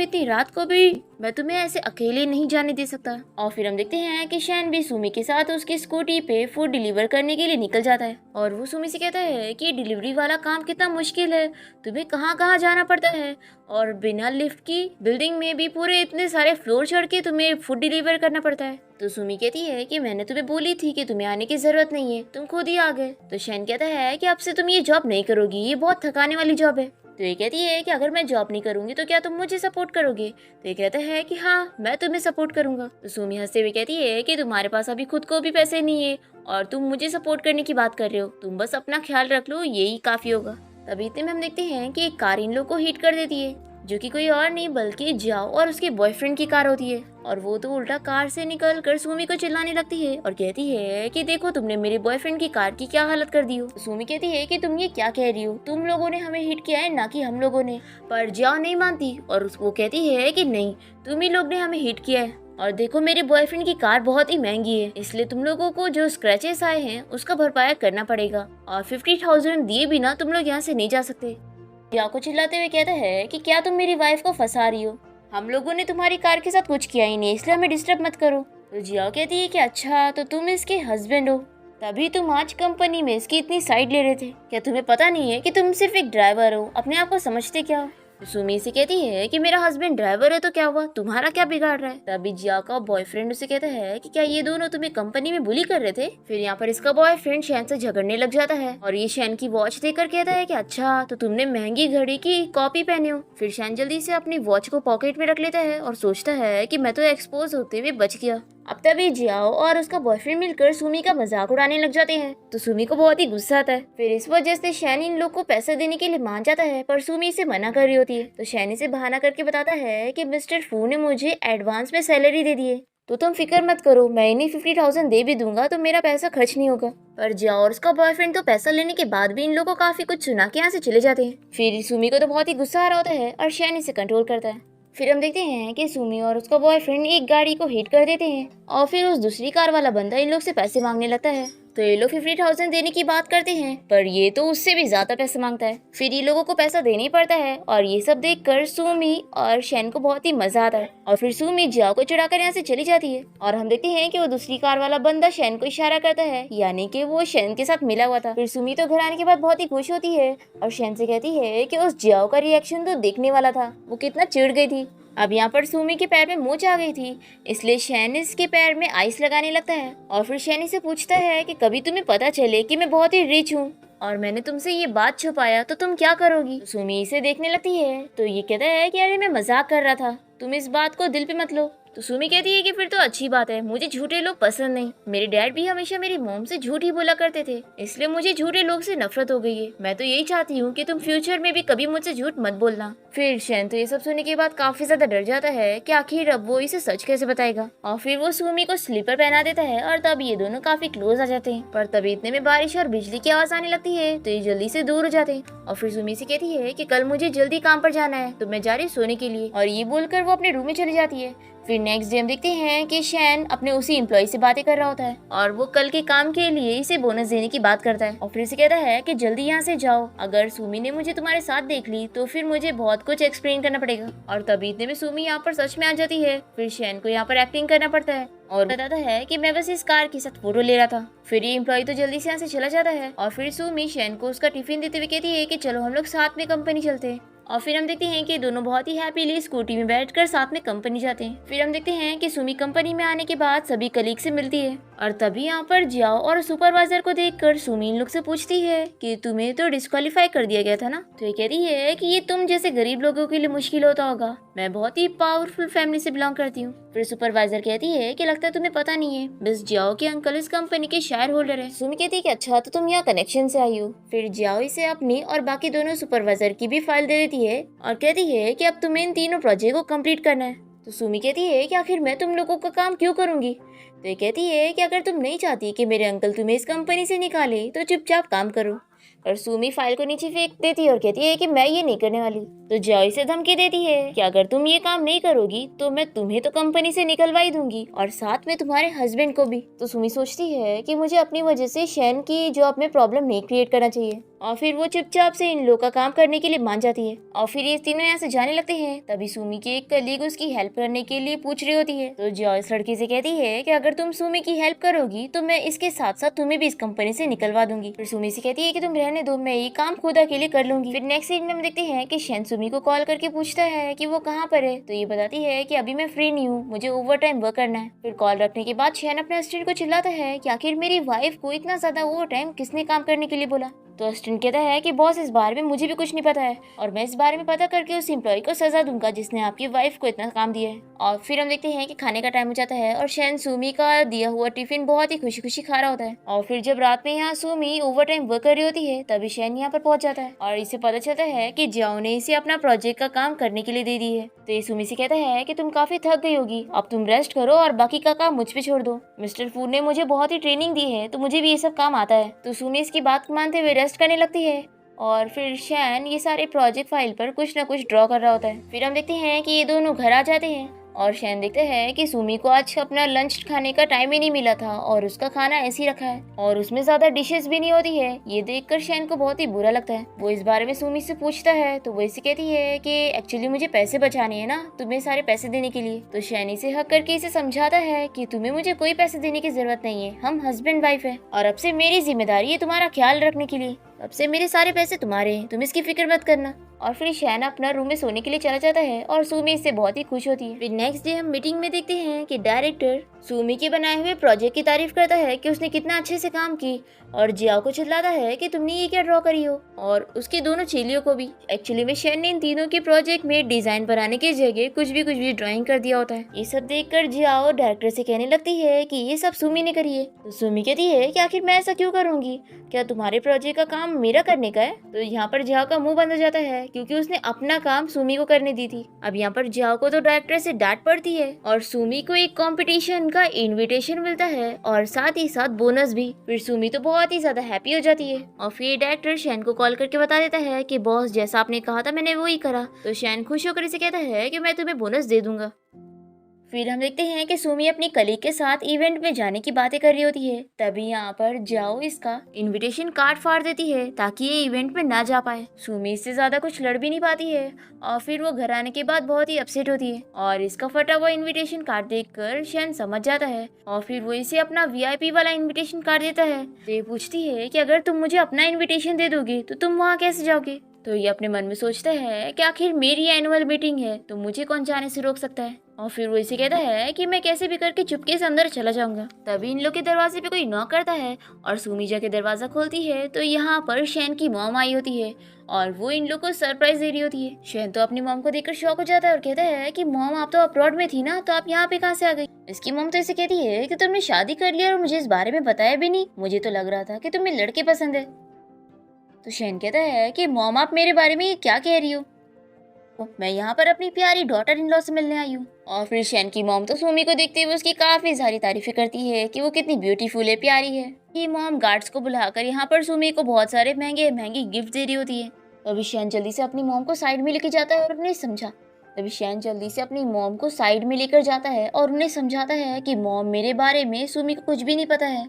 इतनी रात को भी, मैं तुम्हें ऐसे अकेले नहीं जाने दे सकता। और फिर हम देखते हैं कि शैन भी सुमी के साथ उसकी स्कूटी पे फूड डिलीवर करने के लिए निकल जाता है और वो सुमी से कहता है कि डिलीवरी वाला काम कितना मुश्किल है, तुम्हें कहाँ कहाँ जाना पड़ता है और बिना लिफ्ट की बिल्डिंग में भी पूरे इतने सारे फ्लोर चढ़ के तुम्हें फूड डिलीवर करना पड़ता है। तो सुमी कहती है कि मैंने तुम्हें बोली थी कि तुम्हें आने की जरूरत नहीं है, तुम खुद ही आ गए। तो शैन कहता है कि अब से तुम ये जॉब नहीं करोगी, ये बहुत थकाने वाली जॉब है। तो ये कहती है कि अगर मैं जॉब नहीं करूंगी तो क्या तुम मुझे सपोर्ट करोगे। तो ये कहता है कि हाँ, मैं तुम्हें सपोर्ट करूंगा। तो सुमी हंसते हुए कहती है कि तुम्हारे पास अभी खुद को भी पैसे नहीं है और तुम मुझे सपोर्ट करने की बात कर रहे हो, तुम बस अपना ख्याल रख लो, यही काफी होगा। तभी इतने में हम देखते हैं कि एक कार इन लोग को हिट कर देती है, जो कि कोई और नहीं बल्कि जाओ और उसके बॉयफ्रेंड की कार होती है। और वो तो उल्टा कार से निकल कर सुमी को चिल्लाने लगती है और कहती है कि देखो तुमने मेरे बॉयफ्रेंड की कार की क्या हालत कर दी हो। सुमी कहती है कि तुम ये क्या कह रही हो, तुम लोगों ने हमें हिट किया है ना कि हम लोगों ने। पर जाओ नहीं मानती और वो कहती है कि नहीं, तुम ही लोग ने हमें हिट किया है और देखो मेरे बॉयफ्रेंड की कार बहुत ही महंगी है, इसलिए तुम लोगों को जो स्क्रैचेस आए हैं उसका भरपाया करना पड़ेगा और 50,000 दिए बिना तुम लोग यहाँ से नहीं जा सकते। जियाओ को चिल्लाते हुए कहता है कि क्या तुम मेरी वाइफ को फंसा रही हो, हम लोगों ने तुम्हारी कार के साथ कुछ किया ही नहीं, इसलिए हमें डिस्टर्ब मत करो। तो जियाओ कहती है कि अच्छा तो तुम इसके हस्बैंड हो, तभी तुम आज कंपनी में इसकी इतनी साइड ले रहे थे, क्या तुम्हें पता नहीं है कि तुम सिर्फ एक ड्राइवर हो, अपने आप को समझते क्या हो। सुमी से कहती है कि मेरा हस्बैंड ड्राइवर है तो क्या हुआ, तुम्हारा क्या बिगाड़ रहा है। तभी जिया का बॉयफ्रेंड उसे कहता है कि क्या ये दोनों तुम्हें कंपनी में बुली कर रहे थे। फिर यहाँ पर इसका बॉयफ्रेंड शैन से झगड़ने लग जाता है और ये शैन की वॉच देखकर कहता है कि अच्छा तो तुमने महंगी घड़ी की कॉपी पहने हो। फिर शैन जल्दी से अपनी वॉच को पॉकेट में रख लेता है और सोचता है कि मैं तो एक्सपोज होते हुए बच गया। अब तभी जियाओ और उसका बॉयफ्रेंड मिलकर सुमी का मजाक उड़ाने लग जाते हैं, तो सुमी को बहुत ही गुस्सा आता है। फिर इस वजह से शैन इन लोग को पैसे देने के लिए मान जाता है, पर सुमी इसे मना कर रही होती है। तो शैन इसे बहाना करके बताता है कि मिस्टर फू ने मुझे एडवांस में सैलरी दे दी है, तो तुम फिक्र मत करो, मैं इन्हें 50,000 दे भी दूंगा तो मेरा पैसा खर्च नहीं होगा। पर जियाओ और उसका बॉयफ्रेंड तो पैसा लेने के बाद भी इन लोगों को काफी कुछ सुना के यहाँ से चले जाते हैं। फिर सुमी को तो बहुत ही गुस्सा आ रहा होता है और शैन इसे कंट्रोल करता है। फिर हम देखते हैं कि सुमी और उसका बॉयफ्रेंड एक गाड़ी को हिट कर देते हैं और फिर उस दूसरी कार वाला बंदा इन लोग से पैसे मांगने लगता है। तो ये लोग 50,000 देने की बात करते हैं, पर ये तो उससे भी ज्यादा पैसे मांगता है। फिर ये लोगों को पैसा देना ही पड़ता है और ये सब देखकर सुमी और शैन को बहुत ही मजा आता है। और फिर सुमी जियाओ को चढ़ाकर यहाँ से चली जाती है और हम देखते हैं कि वो दूसरी कार वाला बंदा शैन को इशारा करता है, यानी कि वो शैन के साथ मिला हुआ था। फिर सुमी तो घर आने के बाद बहुत ही खुश होती है और शैन से कहती है कि उस जियाओ का रिएक्शन तो देखने वाला था, वो कितना चिढ़ गई थी। अब यहाँ पर सुमी के पैर में मोच आ गई थी, इसलिए शैन इसके पैर में आइस लगाने लगता है और फिर शैन से पूछता है कि कभी तुम्हें पता चले कि मैं बहुत ही रिच हूँ और मैंने तुमसे ये बात छुपाया तो तुम क्या करोगी। सुमी इसे देखने लगती है तो ये कहता है कि अरे मैं मजाक कर रहा था, तुम इस बात को दिल पे मत लो। तो सुमी कहती है कि फिर तो अच्छी बात है, मुझे झूठे लोग पसंद नहीं, मेरे डैड भी हमेशा मेरी मॉम से झूठ ही बोला करते थे, इसलिए मुझे झूठे लोग से नफरत हो गई है। मैं तो यही चाहती हूँ कि तुम फ्यूचर में भी कभी मुझसे झूठ मत बोलना। फिर शैन तो ये सब सुनने के बाद काफी ज्यादा डर जाता है कि आखिर अब वो इसे सच कैसे बताएगा और फिर वो सुमी को स्लीपर पहना देता है और तब ये दोनों काफी क्लोज आ जाते हैं। पर तभी इतने में बारिश और बिजली की आवाज आने लगती है तो ये जल्दी से दूर हो जाते हैं और फिर सुमी से कहती है कि कल मुझे जल्दी काम पर जाना है तो मैं जा रही हूँ सोने के लिए, और ये बोलकर वो अपने रूम में चली जाती है। फिर नेक्स्ट डे हम देखते हैं कि शैन अपने उसी एम्प्लॉय से बातें कर रहा होता है और वो कल के काम के लिए इसे बोनस देने की बात करता है और फिर इसे कहता है कि जल्दी यहाँ से जाओ, अगर सुमी ने मुझे तुम्हारे साथ देख ली तो फिर मुझे बहुत कुछ एक्सप्लेन करना पड़ेगा। और तभी इतने में सुमी यहाँ पर सच में आ जाती है। फिर शैन को यहाँ पर एक्टिंग करना पड़ता है और बताता है कि मैं बस इस कार के साथ फोटो ले रहा था। फिर ये एम्प्लॉय तो जल्दी से यहाँ से चला जाता है और फिर सुमी शैन को उसका टिफिन देते हुए कहती है कि चलो हम लोग साथ में कंपनी चलते हैं। और फिर हम देखते हैं कि दोनों बहुत ही हैप्पीली स्कूटी में बैठकर साथ में कंपनी जाते हैं। फिर हम देखते हैं कि सुमी कंपनी में आने के बाद सभी कलीग से मिलती है और तभी यहाँ पर जियाओ और सुपरवाइजर को देखकर सुमी इन लोग से पूछती है कि तुम्हें तो डिस्क्वालीफाई कर दिया गया था ना। तो ये कहती है कि ये तुम जैसे गरीब लोगों के लिए मुश्किल होता होगा, मैं बहुत ही पावरफुल फैमिली से बिलोंग करती हूँ। फिर सुपरवाइजर कहती है कि लगता है तुम्हें पता नहीं है, बस जियाओ के अंकल इस कंपनी के शेयर होल्डर है। सुमी कहती है कि अच्छा तो तुम यहाँ कनेक्शन से आई हो। फिर जियाओ इसे अपनी और बाकी दोनों सुपरवाइजर की भी फाइल दे देती है और कहती है कि अब तुम्हें इन तीनों प्रोजेक्ट को कंप्लीट करना है। तो सुमी कहती है कि आखिर मैं तुम लोगों का काम क्यों करूंगी। तो ये कहती है कि अगर तुम नहीं चाहती कि मेरे अंकल तुम्हें इस कंपनी से निकाले तो चुपचाप काम करो। और सुमी फाइल को नीचे फेंक देती है और कहती है कि मैं ये नहीं करने वाली। तो जियाओ इसे धमकी देती है कि अगर तुम ये काम नहीं करोगी तो मैं तुम्हें तो कंपनी से निकलवा ही दूंगी और साथ में तुम्हारे हस्बैंड को भी। तो सुमी सोचती है कि मुझे अपनी वजह से शैन की जॉब में प्रॉब्लम नहीं क्रिएट करना चाहिए और फिर वो चुपचाप से इन लोगों का काम करने के लिए मान जाती है और फिर ये तीनों यहाँ से जाने लगते हैं। तभी सुमी की एक कलीग उसकी हेल्प करने के लिए पूछ रही होती है। तो जियाओ इस लड़की से कहती है कि अगर तुम सुमी की हेल्प करोगी तो मैं इसके साथ साथ तुम्हें भी इस कंपनी से निकलवा दूंगी। फिर सुमी से कहती है कि तुम रहने दो, मैं ये काम खुद अकेले कर लूंगी। फिर नेक्स्ट सीन में हम देखते हैं कि शैन सुमी को कॉल करके पूछता है कि वो कहाँ पर है। तो ये बताती है कि अभी मैं फ्री नहीं हूँ, मुझे ओवर टाइम वर्क करना है। फिर कॉल रखने के बाद शैन अपने असिस्टेंट को चिल्लाता है कि आखिर मेरी वाइफ को इतना ज्यादा ओवर टाइम किसने काम करने के लिए बोला। तो असिस्टेंट कहता है कि बॉस इस बारे में मुझे भी कुछ नहीं पता है और मैं इस बारे में पता करके उस एम्प्लॉय को सजा दूंगा जिसने आपकी वाइफ को इतना काम दिया है। और फिर हम देखते हैं कि खाने का टाइम हो जाता है और शैन सुमी का दिया हुआ टिफिन बहुत ही खुशी खुशी खा रहा होता है। और फिर जब रात में यहाँ सुमी ओवर टाइम वर्क कर रही होती है तभी शैन यहाँ पर पहुंच जाता है और इसे पता चलता है कि जियाओ ने इसे अपना प्रोजेक्ट का काम करने के लिए दे दी है। तो ये सुमी से कहता है कि तुम काफी थक गई होगी, अब तुम रेस्ट करो और बाकी का काम मुझ पे छोड़ दो। मिस्टर फूड ने मुझे बहुत ही ट्रेनिंग दी है तो मुझे भी ये सब काम आता है। तो सुमी इसकी बात मानते हुए रेस्ट करने लगती है और फिर शैन ये सारे प्रोजेक्ट फाइल पर कुछ ना कुछ ड्रॉ कर रहा होता है। फिर हम देखते हैं कि ये दोनों घर आ जाते हैं और शैन देखते हैं कि सुमी को आज अपना लंच खाने का टाइम ही नहीं मिला था और उसका खाना ऐसे ही रखा है और उसमें ज्यादा डिशेस भी नहीं होती है। ये देखकर शैन को बहुत ही बुरा लगता है। वो इस बारे में सुमी से पूछता है तो वो इसे कहती है कि एक्चुअली मुझे पैसे बचाने हैं ना, तुम्हें सारे पैसे देने के लिए। तो शैन इसे हक करके इसे समझाता है कि तुम्हें मुझे कोई पैसे देने की जरूरत नहीं है, हम हस्बैंड वाइफ है और अब से मेरी जिम्मेदारी है तुम्हारा ख्याल रखने के लिए, अब से मेरे सारे पैसे तुम्हारे हैं, तुम इसकी फिक्र मत करना। और फिर शैन अपना रूम में सोने के लिए चला जाता है और सुमी इससे बहुत ही खुश होती है। फिर नेक्स्ट डे हम मीटिंग में देखते हैं कि डायरेक्टर सुमी के बनाए हुए प्रोजेक्ट की तारीफ करता है कि उसने कितना अच्छे से काम की और जियाओ को चिल्लाता है कि तुमने ये क्या ड्रॉ करी हो और उसकी दोनों चेलियों को भी। एक्चुअली में शैन ने इन तीनों के प्रोजेक्ट में डिजाइन बनाने की जगह कुछ भी ड्राइंग कर दिया होता है। ये सब देखकर जियाओ डायरेक्टर से कहने लगती है कि ये सब सुमी ने करी है। तो सुमी कहती है कि आखिर मैं ऐसा क्यों करूंगी, क्या तुम्हारे प्रोजेक्ट का काम मेरा करने का है। तो यहाँ पर जियाओ का मुंह बंद हो जाता है क्योंकि उसने अपना काम सुमी को करने दी थी। अब यहाँ पर जियाओ को तो डायरेक्टर से डांट पड़ती है और सुमी को एक कंपटीशन का इनविटेशन मिलता है और साथ ही साथ बोनस भी। फिर सुमी तो बहुत ही ज्यादा हैप्पी हो जाती है और फिर डायरेक्टर शैन को कॉल करके बता देता है कि बॉस जैसा आपने कहा था मैंने वो ही करा। तो शैन खुश होकर इसे कहता है कि मैं तुम्हें बोनस दे दूंगा। फिर हम देखते हैं कि सुमी अपनी कलीग के साथ इवेंट में जाने की बातें कर रही होती है। तभी यहाँ पर जियाओ इसका इनविटेशन कार्ड फाड़ देती है ताकि ये इवेंट में ना जा पाए। सुमी इससे ज्यादा कुछ लड़ भी नहीं पाती है और फिर वो घर आने के बाद बहुत ही अपसेट होती है और इसका फटा हुआ इनविटेशन कार्ड देखकर शैन समझ जाता है और फिर वो इसे अपना VIP वाला इनविटेशन कार्ड देता है। तो ये पूछती है कि अगर तुम मुझे अपना इन्विटेशन दे दोगे तो तुम वहाँ कैसे जाओगे। तो ये अपने मन में सोचता है कि आखिर मेरी एनुअल मीटिंग है तो मुझे कौन जाने से रोक सकता है। और फिर वो इसे कहता है कि मैं कैसे भी करके चुपके से अंदर चला जाऊंगा। तभी इन लोग के दरवाजे पे कोई नॉक करता है और सुमी जाके दरवाजा खोलती है तो यहाँ पर शैन की मॉम आई होती है और वो इन लोग को सरप्राइज दे रही होती है। शैन तो अपनी मॉम को देखकर शॉक हो जाता है और कहता है कि मॉम आप तो अब्रॉड में थी ना, तो आप यहाँ पे कहाँ से आ गई। इसकी मॉम तो इसे कहती है कि तुमने शादी कर लिया और मुझे इस बारे में बताया भी नहीं, मुझे तो लग रहा था कि तुम्हें लड़के पसंद है। तो शैन कहता है कि मॉम आप मेरे बारे में ये क्या कह रही हो, मैं यहाँ पर अपनी प्यारी डॉटर इन लॉ से मिलने आई हूँ। और फिर शैन की मॉम तो सुमी को देखते हुए उसकी काफी सारी तारीफें करती है कि वो कितनी ब्यूटीफुल है, प्यारी है। ये मॉम गार्ड्स को बुलाकर यहाँ पर सुमी को बहुत सारे महंगे महंगी गिफ्ट दे रही होती है। तभी शैन जल्दी से अपनी मॉम को साइड में लेके जाता है और उन्हें समझा तभी शैन जल्दी से अपनी मॉम को साइड में लेकर जाता है और उन्हें समझाता है कि मॉम मेरे बारे में सुमी को कुछ भी नहीं पता है,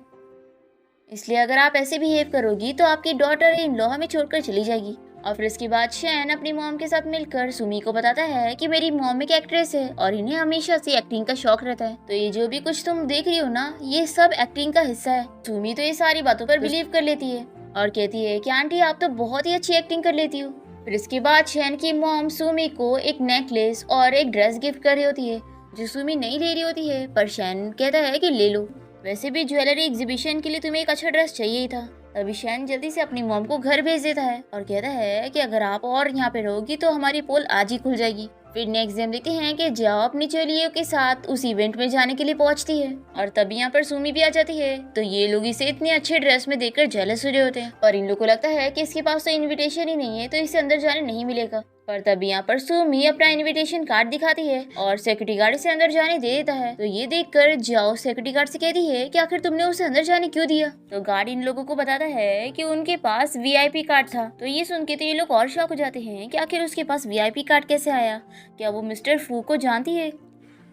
इसलिए अगर आप ऐसे बिहेव करोगी तो आपकी डॉटर इन लॉ हमें छोड़कर चली जाएगी। और फिर इसके बाद शैन अपनी मॉम के साथ मिलकर सुमी को बताता है कि मेरी मॉम एक एक्ट्रेस है और इन्हें हमेशा से एक्टिंग का शौक रहता है, तो ये जो भी कुछ तुम देख रही हो ना ये सब एक्टिंग का हिस्सा है। सुमी तो ये सारी बातों पर बिलीव कर लेती है और कहती है कि आंटी आप तो बहुत ही अच्छी एक्टिंग कर लेती हो। फिर इसके बाद शैन की मॉम सुमी को एक नेकलेस और एक ड्रेस गिफ्ट कर रही होती है जो सुमी नहीं ले रही होती है, पर शैन कहता है कि ले लो, वैसे भी ज्वेलरी एग्जीबिशन के लिए तुम्हें एक अच्छा ड्रेस चाहिए ही था। तभी शैन जल्दी से अपनी मॉम को घर भेज देता है और कहता है कि अगर आप और यहाँ पे रहोगी तो हमारी पोल आज ही खुल जाएगी। फिर नेक्स्ट डे देखते हैं कि जियाओ अपनी चेलियों के साथ उस इवेंट में जाने के लिए पहुंचती है और तभी यहाँ पर सुमी भी आ जाती है। तो ये लोग इसे इतने अच्छे ड्रेस में देखकर जेलस हो रहे होते हैं और इन लोगों को लगता है कि इसके पास तो इनविटेशन ही नहीं है तो इसे अंदर जाने नहीं मिलेगा। पर तभी यहाँ पर सुमी अपना इनविटेशन कार्ड दिखाती है और सिक्योरिटी गार्ड से अंदर जाने दे देता है। तो ये देखकर जाओ सिक्योरिटी गार्ड से कहती है कि आखिर तुमने उसे अंदर जाने क्यों दिया। तो गार्ड इन लोगों को बताता है कि उनके पास वीआईपी कार्ड था। तो ये सुन के तो ये लोग और शॉक हो जाते हैं कि आखिर उसके पास वीआईपी कार्ड कैसे आया, क्या वो मिस्टर फू को जानती है।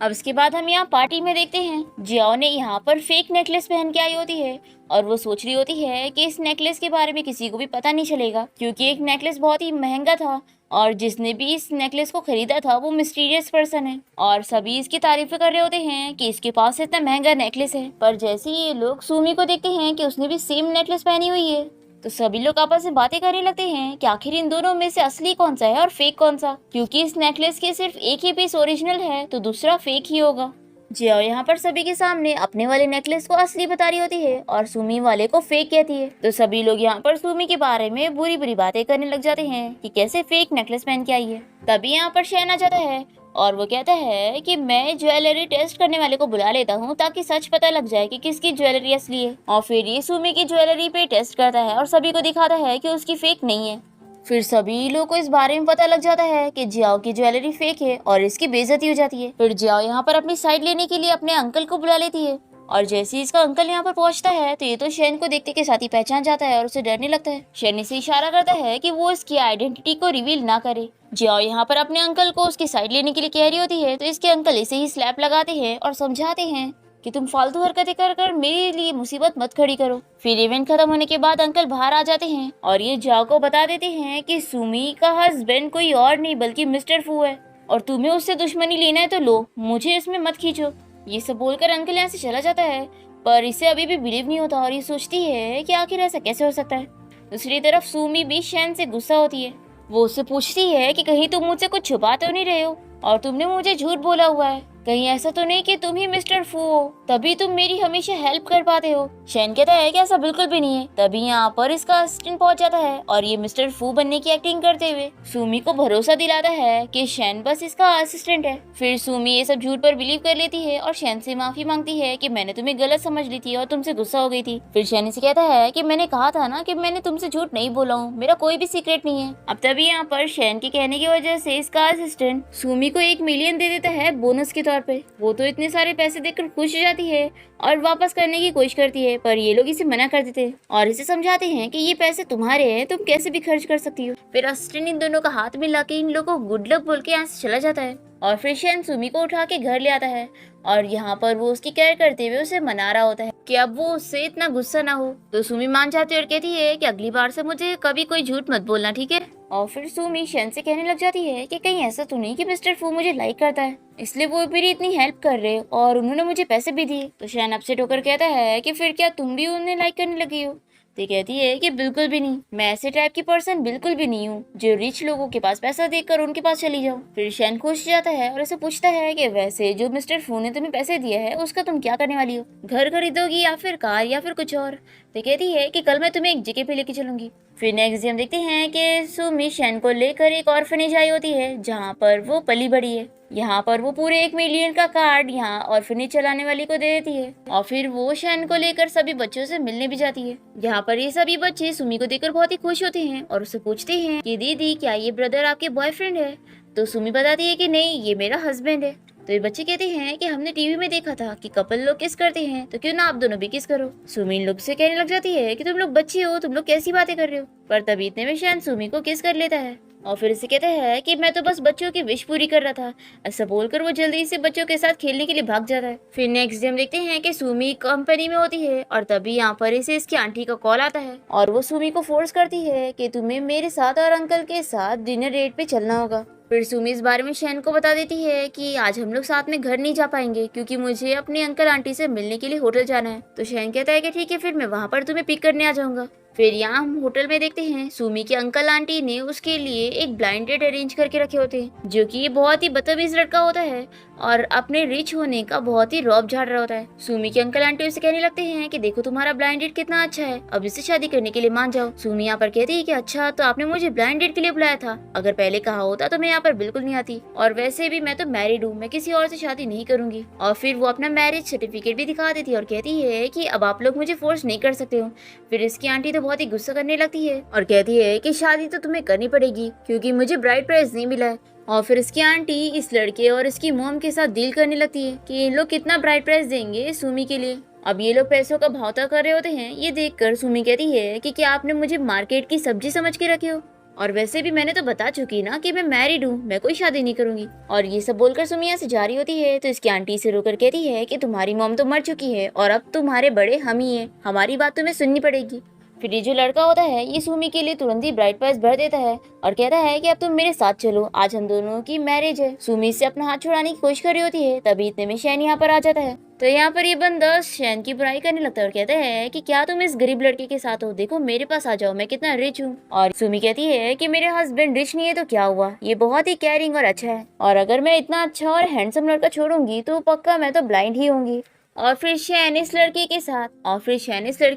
अब इसके बाद हम यहाँ पार्टी में देखते हैं जियाओ ने यहाँ पर फेक नेकलेस पहन के आई होती है और वो सोच रही होती है कि इस नेकलेस के बारे में किसी को भी पता नहीं चलेगा, क्योंकि एक नेकलेस बहुत ही महंगा था और जिसने भी इस नेकलेस को खरीदा था वो मिस्टीरियस पर्सन है और सभी इसकी तारीफें कर रहे होते हैं कि इसके पास इतना महंगा नेकलेस है। पर जैसे ही ये लोग सुमी को देखते हैं कि उसने भी सेम नेकलेस पहनी हुई है, तो सभी लोग आपस में बातें करने लगते हैं कि आखिर इन दोनों में से असली कौन सा है और फेक कौन सा, क्योंकि इस नेकलेस के सिर्फ एक ही पीस ओरिजिनल है तो दूसरा फेक ही होगा। जियाओ यहाँ पर सभी के सामने अपने वाले नेकलेस को असली बता रही होती है और सुमी वाले को फेक कहती है। तो सभी लोग यहाँ पर सुमी के बारे में बुरी बुरी बातें करने लग जाते हैं कि कैसे फेक नेकलेस पहन के आई है। तभी यहाँ पर शहन आ जाता है और वो कहता है कि मैं ज्वेलरी टेस्ट करने वाले को बुला लेता हूँ ताकि सच पता लग जाए कि किसकी ज्वेलरी असली है। और फिर ये सुमी की ज्वेलरी पे टेस्ट करता है और सभी को दिखाता है कि उसकी फेक नहीं है। फिर सभी लोगों को इस बारे में पता लग जाता है कि जियाओ की ज्वेलरी फेक है और इसकी बेइज्जती हो जाती है। फिर जियाओ यहाँ पर अपनी साइड लेने के लिए अपने अंकल को बुला लेती है और जैसे ही इसका अंकल यहाँ पर पहुंचता है तो ये तो शेन को देखते के साथ ही पहचान जाता है और उसे डरने लगता है। शेन इसे इशारा करता है कि वो इसकी आइडेंटिटी को रिवील ना करे। जियाओ यहाँ पर अपने अंकल को उसकी साइड लेने के लिए कह रही होती है तो इसके अंकल इसे ही स्लैप लगाते हैं और समझाते हैं कि तुम फालतू हरकतें कर कर मेरे लिए मुसीबत मत खड़ी करो। फिर इवेंट खत्म होने के बाद अंकल बाहर आ जाते हैं और ये जियाओ को बता देते हैं कि सुमी का हस्बैंड कोई और नहीं बल्कि मिस्टर फू है और तुम्हें उससे दुश्मनी लेना है तो लो, मुझे इसमें मत खींचो। ये सब बोलकर अंकल यहाँ से चला जाता है पर इसे अभी भी बिलीव नहीं होता और ये सोचती है कि आखिर ऐसा कैसे हो सकता है। दूसरी तरफ सुमी भी शैन से गुस्सा होती है। वो उससे पूछती है कि कहीं तुम मुझसे कुछ छुपा तो नहीं रहे हो और तुमने मुझे झूठ बोला हुआ है, कहीं ऐसा तो नहीं कि तुम ही मिस्टर फू हो, तभी तुम मेरी हमेशा हेल्प कर पाते हो। शैन कहता है कि ऐसा बिल्कुल भी नहीं है। तभी यहाँ पर इसका असिस्टेंट पहुंच जाता है और ये मिस्टर फू बनने की एक्टिंग करते हुए सुमी को भरोसा दिलाता है कि शैन बस इसका असिस्टेंट है। फिर सुमी ये सब झूठ पर बिलीव कर लेती है और शैन से माफी मांगती है कि मैंने तुम्हें गलत समझ ली थी और तुमसे गुस्सा हो गई थी। फिर शैन इसे कहता है कि मैंने कहा था ना कि मैंने तुमसे झूठ नहीं बोला हूँ, मेरा कोई भी सीक्रेट नहीं है। अब तभी यहाँ पर शैन के कहने की वजह से इसका असिस्टेंट सुमी को 1 मिलियन दे देता है बोनस के तौर पे। वो तो इतने सारे पैसे देखकर खुश हो जाती है और वापस करने की कोशिश करती है, पर ये लोग इसे मना कर देते हैं और इसे समझाते हैं कि ये पैसे तुम्हारे हैं, तुम कैसे भी खर्च कर सकती हो। फिर असिस्टेंट इन दोनों का हाथ मिला के इन लोगों को गुड लक बोल के यहाँ से चला जाता है और फिर शैन सुमी को उठा के घर ले आता है और यहाँ पर वो उसकी केयर करते हुए उसे मना रहा होता है कि अब वो उससे इतना गुस्सा ना हो। तो सुमी मान जाती है और कहती है कि अगली बार से मुझे कभी कोई झूठ मत बोलना, ठीक है। और फिर सुमी शैन से कहने लग जाती है कि कहीं ऐसा तो नहीं कि मिस्टर फू मुझे लाइक करता है, इसलिए वो मेरी इतनी हेल्प कर रहे और उन्होंने मुझे पैसे भी दिए। तो शैन अपसेट होकर कहता है कि फिर क्या तुम भी उन्हें लाइक करने लगी हो। तो कहती है कि बिल्कुल भी नहीं, मैं ऐसे टाइप की पर्सन बिल्कुल भी नहीं हूँ जो रिच लोगों के पास पैसा देकर उनके पास चली जाऊँ। फिर शैन खुश जाता है और उसे पूछता है कि वैसे जो मिस्टर फू ने तुम्हें पैसे दिए है उसका तुम क्या करने वाली हो, घर खरीदोगी या फिर कार या फिर कुछ और। तो कहती है कि कल मैं तुम्हें एक जगह पे लेके चलूंगी। फिर नेक्स्ट डे हम देखते हैं कि सुमी शैन को लेकर एक ऑर्फनेज आई होती है जहाँ पर वो पली बड़ी है। यहाँ पर वो पूरे 1 मिलियन का कार्ड यहाँ ऑर्फनेज चलाने वाली को दे देती है और फिर वो शैन को लेकर सभी बच्चों से मिलने भी जाती है। यहाँ पर ये सभी बच्चे सुमी को देखकर बहुत ही खुश होते हैं और उससे पूछते हैं कि दीदी क्या ये ब्रदर आपके बॉयफ्रेंड है। तो सुमी बताती है कि नहीं, ये मेरा हस्बैंड है। तो ये बच्चे कहते हैं कि हमने टीवी में देखा था कि कपल लोग किस करते हैं, तो क्यों ना आप दोनों भी किस करो। सुमी इन लोग से कहने लग जाती है कि तुम लोग बच्चे हो, तुम लोग कैसी बातें कर रहे हो। पर तभी इतने में शैन सुमी को किस कर लेता है और फिर इसे कहते हैं कि मैं तो बस बच्चों की विश पूरी कर रहा था। ऐसा बोलकर वो जल्दी से बच्चों के साथ खेलने के लिए भाग जाता है। फिर नेक्स्ट डे हम देखते हैं कि सुमी कंपनी में होती है और तभी यहाँ पर इसे इसकी आंटी का कॉल आता है और वो सुमी को फोर्स करती है कि तुम्हें मेरे साथ और अंकल के साथ डिनर डेट पे चलना होगा। फिर सुमी इस बारे में शैन को बता देती है कि आज हम लोग साथ में घर नहीं जा पाएंगे क्योंकि मुझे अपने अंकल आंटी से मिलने के लिए होटल जाना है। तो शैन कहता है कि ठीक है, फिर मैं वहाँ पर तुम्हें पिक करने आ जाऊंगा। फिर यहाँ हम होटल में देखते हैं सुमी के अंकल आंटी ने उसके लिए एक ब्लाइंड डेट अरेंज करके रखे होते हैं जो कि बहुत ही बदतमीज लड़का होता है और अपने रिच होने का बहुत ही रौब झाड़ रहा होता है। सुमी के अंकल आंटी उसे कहने लगते हैं कि देखो तुम्हारा ब्लाइंड डेट कितना अच्छा है, अब इससे शादी करने के लिए मान जाओ। सुमी यहाँ पर कहती है कि अच्छा तो आपने मुझे ब्लाइंड डेट के लिए बुलाया था, अगर पहले कहा होता तो मैं यहाँ पर बिल्कुल नहीं आती, और वैसे भी मैं तो मैरिड हूँ, मैं किसी और से शादी नहीं करूंगी। और फिर वो अपना मैरिज सर्टिफिकेट भी दिखा देती है और कहती है कि अब आप लोग मुझे फोर्स नहीं कर सकते हो। फिर इसकी आंटी तो बहुत ही गुस्सा करने लगती है और कहती है कि शादी तो तुम्हें करनी पड़ेगी क्योंकि मुझे ब्राइड प्राइस नहीं मिला है। और फिर इसकी आंटी इस लड़के और इसकी मॉम के साथ डील करने लगती है कि इन लोग कितना ब्राइड प्राइस देंगे सुमी के लिए। अब ये लोग पैसों का भाव तय कर रहे होते हैं। ये देखकर सुमी कहती है कि क्या आपने मुझे मार्केट की सब्जी समझ के रखे हो, और वैसे भी मैंने तो बता चुकी ना कि मैं मैरिड हूँ, मैं कोई शादी नहीं करूंगी। और ये सब बोलकर सुमी यहाँ से जा रही होती है तो इसकी आंटी से रोकर कहती है कि तुम्हारी मॉम तो मर चुकी है और अब तुम्हारे बड़े हम ही हैं, हमारी बात तुम्हें सुननी पड़ेगी। फिर ये जो लड़का होता है ये सुमी के लिए तुरंत ही ब्राइड प्राइस भर देता है और कहता है कि अब तुम मेरे साथ चलो, आज हम दोनों की मैरिज है। सुमी से अपना हाथ छुड़ाने की कोशिश कर रही होती है, तभी इतने में शैन यहाँ पर आ जाता है। तो यहाँ पर ये बंदा शैन की बुराई करने लगता है और कहता है कि क्या तुम इस गरीब लड़के के साथ हो, देखो मेरे पास आ जाओ, मैं कितना रिच हूँ। और सुमी कहती है कि मेरे हस्बैंड रिच नहीं है तो क्या हुआ, ये बहुत ही केयरिंग और अच्छा है, और अगर मैं इतना अच्छा और हैंडसम लड़का छोड़ूंगी तो पक्का मैं तो ब्लाइंड ही होंगी। और फिर शैन इस लड़के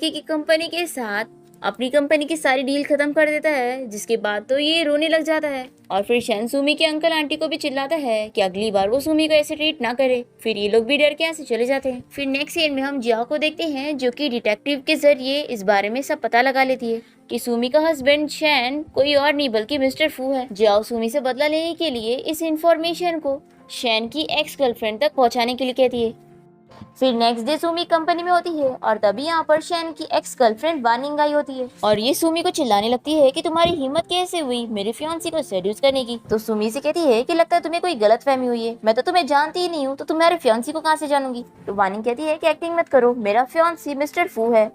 की कंपनी के साथ अपनी कंपनी की सारी डील खत्म कर देता है, जिसके बाद तो ये रोने लग जाता है। और फिर शैन सुमी के अंकल आंटी को भी चिल्लाता है कि अगली बार वो सुमी को ऐसे ट्रीट ना करे। फिर ये लोग भी डर के यहाँ से चले जाते हैं। फिर नेक्स्ट सीन में हम जियाओ को देखते हैं जो कि डिटेक्टिव के जरिए इस बारे में सब पता लगा लेती है कि सुमी का हस्बैंड शैन कोई और नहीं बल्कि मिस्टर फू है। जियाओ सुमी से बदला लेने के लिए इस इंफॉर्मेशन को शैन की एक्स गर्लफ्रेंड तक पहुँचाने के लिए कहती है। फिर नेक्स्ट डे सुमी कंपनी में होती है और तभी यहाँ पर शैन की एक्स गर्लफ्रेंड वानिंग आई होती है और ये सुमी को चिल्लाने लगती है कि तुम्हारी हिम्मत कैसे हुई मेरे फियांसी को सेड्यूस करने की। तो सुमी से कहती है कि लगता है तुम्हें कोई गलतफहमी हुई है, मैं तो तुम्हें जानती ही नहीं हूँ, तो तुम्हारे फियांसी को कहाँ से जानूंगी। तो वानिंग कहती है कि एक्टिंग मत करो, मेरा फियांसी मिस्टर फू है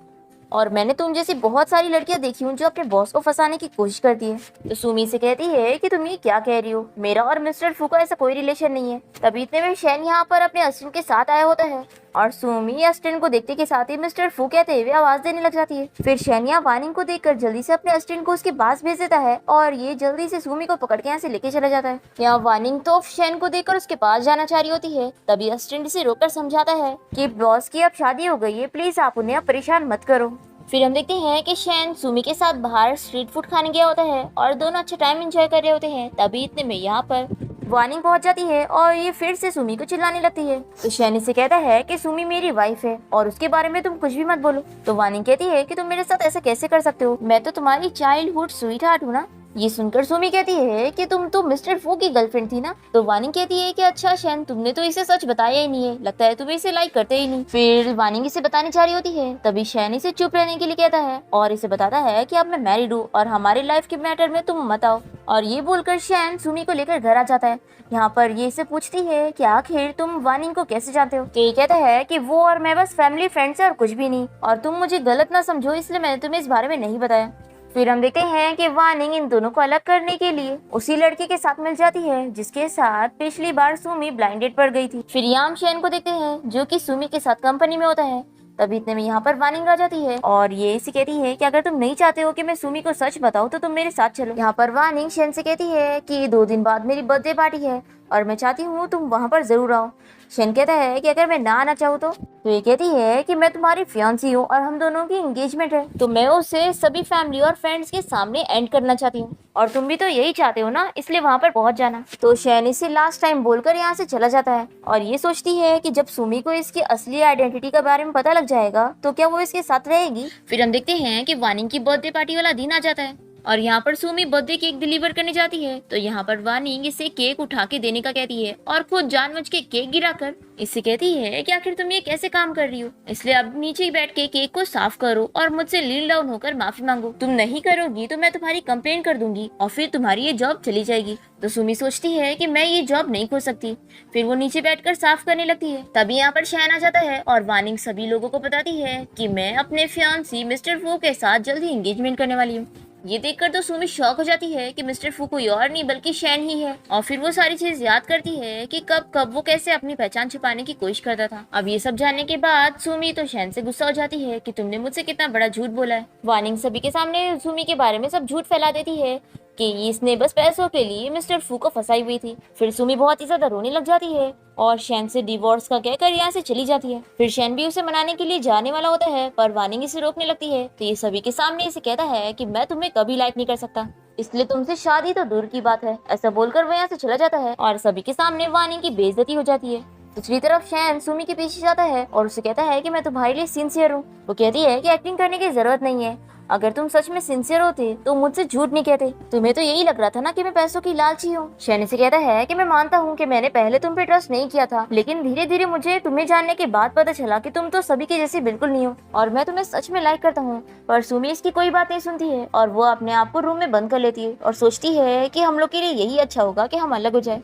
और मैंने तुम जैसी बहुत सारी लड़कियां देखी हूँ जो अपने बॉस को फंसाने की कोशिश करती है। तो सुमी से कहती है कि तुम ये क्या कह रही हो, मेरा और मिस्टर फू का ऐसा कोई रिलेशन नहीं है। तभी इतने में शैन यहाँ पर अपने असिस्टेंट के साथ आया होता है और सुमी असिस्टेंट को देखते के साथ ही मिस्टर फू कहते हुए आवाज देने लग जाती है। फिर शैन यहाँ वानिंग को देखकर जल्दी से अपने असिस्टेंट को उसके पास भेज देता है और ये जल्दी से सुमी को पकड़ के यहाँ से लेके चला जाता है। यहाँ वानिंग तो शैन को देखकर उसके पास जाना चाह रही होती है, तभी असिस्टेंट इसे रोककर समझाता है कि बॉस की अब शादी हो गई है, प्लीज आप उन्हें अब परेशान मत करो। फिर हम देखते हैं कि शैन सुमी के साथ बाहर स्ट्रीट फूड खाने गया होता है और दोनों अच्छा टाइम एंजॉय कर रहे होते हैं। तभी इतने में यहाँ पर वार्निंग पहुंच जाती है और ये फिर से सुमी को चिल्लाने लगती है। तो शैन से कहता है कि सुमी मेरी वाइफ है और उसके बारे में तुम कुछ भी मत बोलो। तो वार्निंग कहती है कि तुम मेरे साथ ऐसा कैसे कर सकते हो, मैं तो तुम्हारी चाइल्डहुड स्वीट हार्ट हूँ ना। ये सुनकर सुमी कहती है कि तुम तो मिस्टर फू की गर्लफ्रेंड थी ना। तो वानिंग कहती है कि अच्छा शैन, तुमने तो इसे सच बताया ही नहीं है, लगता है तुम इसे लाइक करते ही नहीं। फिर वानिंग इसे बताने जा रही होती है, तभी शैन इसे चुप रहने के लिए कहता है और इसे बताता है कि अब मैं मैरिड हूँ और हमारे लाइफ के मैटर में तुम मत आओ। और ये बोलकर शैन सुमी को लेकर घर आ जाता है। यहाँ पर ये इसे पूछती है कि आखिर तुम वानिंग को कैसे जानते हो। तो ये कहता है कि वो और मैं बस फैमिली फ्रेंड्स है और कुछ भी नहीं, और तुम मुझे गलत ना समझो इसलिए मैंने तुम्हें इस बारे में नहीं बताया। फिर हम देखते हैं कि वानिंग इन दोनों को अलग करने के लिए उसी लड़के के साथ मिल जाती है जिसके साथ पिछली बार सुमी ब्लाइंड डेट पर गई थी। फिर याम शैन को देखते हैं जो कि सुमी के साथ कंपनी में होता है। तभी इतने में यहाँ पर वानिंग आ जाती है और ये इसे कहती है कि अगर तुम नहीं चाहते हो कि मैं सुमी को सच बताऊं तो तुम मेरे साथ चलो। यहाँ पर वानिंग शैन से कहती है कि 2 दिन बाद मेरी बर्थडे पार्टी है और मैं चाहती हूँ तुम वहाँ पर जरूर आओ। शैन कहता है कि अगर मैं ना आना चाहूँ तो ये कहती है कि मैं तुम्हारी फियांसी हूँ और हम दोनों की एंगेजमेंट है, तो मैं उसे सभी फैमिली और फ्रेंड्स के सामने एंड करना चाहती हूँ और तुम भी तो यही चाहते हो ना, इसलिए वहाँ पर पहुँच जाना। तो शैन इसे लास्ट टाइम बोलकर यहाँ से चला जाता है और ये सोचती है कि जब सुमी को इसकी असली आइडेंटिटी के बारे में पता लग जाएगा तो क्या वो इसके साथ रहेगी। फिर हम देखते हैं कि वानिंग की बर्थडे पार्टी वाला दिन आ जाता है और यहाँ पर सुमी बर्थडे केक डिलीवर करने जाती है। तो यहाँ पर वानिंग इसे केक उठा के देने का कहती है और खुद जानबूझ के केक गिराकर इससे कहती है कि आखिर तुम ये कैसे काम कर रही हो, इसलिए अब नीचे ही बैठ के केक को साफ करो और मुझसे लील डाउन होकर माफी मांगो। तुम नहीं करोगी तो मैं तुम्हारी कंप्लेन कर दूंगी और फिर तुम्हारी ये जॉब चली जाएगी। तो सुमी सोचती है कि मैं ये जॉब नहीं खो सकती, फिर वो नीचे बैठकर साफ करने लगती है। तभी यहाँ पर शैन आ जाता है और वानिंग सभी लोगों को बताती है कि मैं अपने फियांसी मिस्टर फू के साथ जल्दी एंगेजमेंट करने वाली हूँ। ये देखकर तो सुमी शॉक हो जाती है कि मिस्टर फू कोई और नहीं बल्कि शैन ही है और फिर वो सारी चीज याद करती है कि कब कब वो कैसे अपनी पहचान छिपाने की कोशिश करता था। अब ये सब जानने के बाद सुमी तो शैन से गुस्सा हो जाती है कि तुमने मुझसे कितना बड़ा झूठ बोला है। वानिंग सभी के सामने सुमी के बारे में सब झूठ फैला देती है कि इसने बस पैसों के लिए मिस्टर फू को फंसाई हुई थी। फिर सुमी बहुत ही ज्यादा रोने लग जाती है और शैन से डिवोर्स का कहकर यहाँ से चली जाती है। फिर शैन भी उसे मनाने के लिए जाने वाला होता है पर वानिंग इसे रोकने लगती है। तो ये सभी के सामने इसे कहता है कि मैं तुम्हें कभी लाइक नहीं कर सकता, इसलिए तुमसे शादी तो दूर की बात है। ऐसा बोलकर वह यहाँ से चला जाता है और सभी के सामने वानिंग की बेइज्जती हो जाती है। दूसरी तरफ शैन सुमी के पीछे जाता है और उसे कहता है कि मैं तुम्हारे लिए सिंसियर हूँ। वो कहती है कि एक्टिंग करने की जरूरत नहीं है अगर तुम सच में सिंसियर होते तो मुझसे झूठ नहीं कहते। तुम्हें तो यही लग रहा था ना कि मैं पैसों की लालची हूँ। शैनी से कहता है कि मैं मानता हूँ कि मैंने पहले तुम पे ट्रस्ट नहीं किया था, लेकिन धीरे धीरे मुझे तुम्हें जानने के बाद पता चला कि तुम तो सभी के जैसी बिल्कुल नहीं हो और मैं तुम्हें सच में लाइक करता हूँ। पर सुमी इसकी कोई बात नहीं सुनती है और वो अपने आप को रूम में बंद कर लेती है और सोचती है कि हम लोग के लिए यही अच्छा होगा कि हम अलग हो जाए।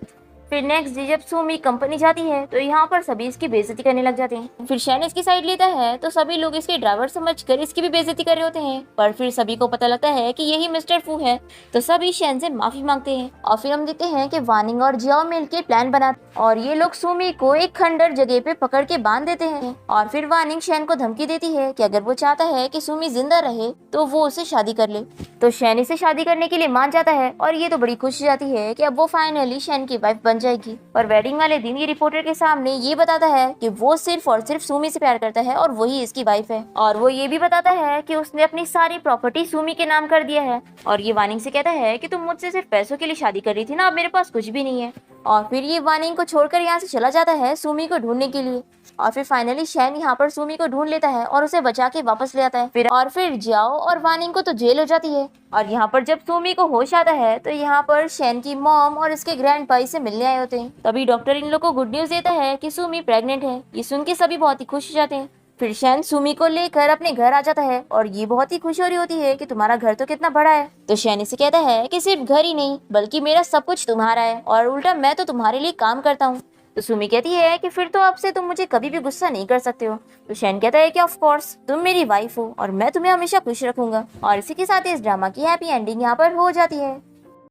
फिर नेक्स्ट डे जब सुमी कंपनी जाती है तो यहाँ पर सभी इसकी बेइज्जती करने लग जाते हैं। फिर शैन इसकी साइड लेता है तो सभी लोग इसके ड्राइवर समझकर इसकी भी बेइज्जती कर रहे होते हैं, पर फिर सभी को पता लगता है कि यही मिस्टर फू है, तो सभी शैन से माफी मांगते हैं। और फिर हम देखते हैं कि वानिंग और जियाओ मिलकर प्लान बनाते और ये लोग सुमी को एक खंडर जगह पे पकड़ के बांध देते हैं। और फिर वानिंग शैन को धमकी देती है कि अगर वो चाहता है कि सुमी जिंदा रहे तो वो उसे शादी कर ले। तो शैन इसे शादी करने के लिए मान जाता है और ये तो बड़ी खुश हो जाती है कि अब वो फाइनली शैन की वाइफ बन जाएगी। और वेडिंग वाले दिन ये रिपोर्टर के सामने ये बताता है कि वो सिर्फ और सिर्फ सुमी से प्यार करता है और वही इसकी वाइफ है। और वो ये भी बताता है कि उसने अपनी सारी प्रॉपर्टी सुमी के नाम कर दिया है। और ये वानिंग से कहता है कि तुम मुझसे सिर्फ पैसों के लिए शादी कर रही थी ना, अब मेरे पास कुछ भी नहीं है। और फिर ये वानिंग को छोड़कर यहाँ से चला जाता है सुमी को ढूंढने के लिए। और फिर फाइनली शैन यहाँ पर सुमी को ढूंढ लेता है और उसे बचा के वापस ले आता है। फिर जियाओ और वानिंग को तो जेल हो जाती है। और यहाँ पर जब सुमी को होश आता है तो यहाँ पर शैन की मॉम और इसके ग्रैंड भाई से मिलने आए होते हैं। तभी डॉक्टर इन लोग को गुड न्यूज देता है कि सुमी प्रेग्नेंट है। ये सुन के सभी बहुत ही खुश हो जाते हैं। फिर शैन सुमी को लेकर अपने घर आ जाता है और ये बहुत ही खुश हो रही होती है कि तुम्हारा घर तो कितना बड़ा है। तो शैन इसे कहता है कि सिर्फ घर ही नहीं बल्कि मेरा सब कुछ तुम्हारा है और उल्टा मैं तो तुम्हारे लिए काम करता हूँ। तो सुमी कहती है कि फिर तो अब से तुम मुझे कभी भी गुस्सा नहीं कर सकते हो। तो शैन कहता है कि ऑफ कोर्स तुम मेरी वाइफ हो और मैं तुम्हें हमेशा खुश रखूंगा। और इसी के साथ इस ड्रामा की हैप्पी एंडिंग यहाँ पर हो जाती है।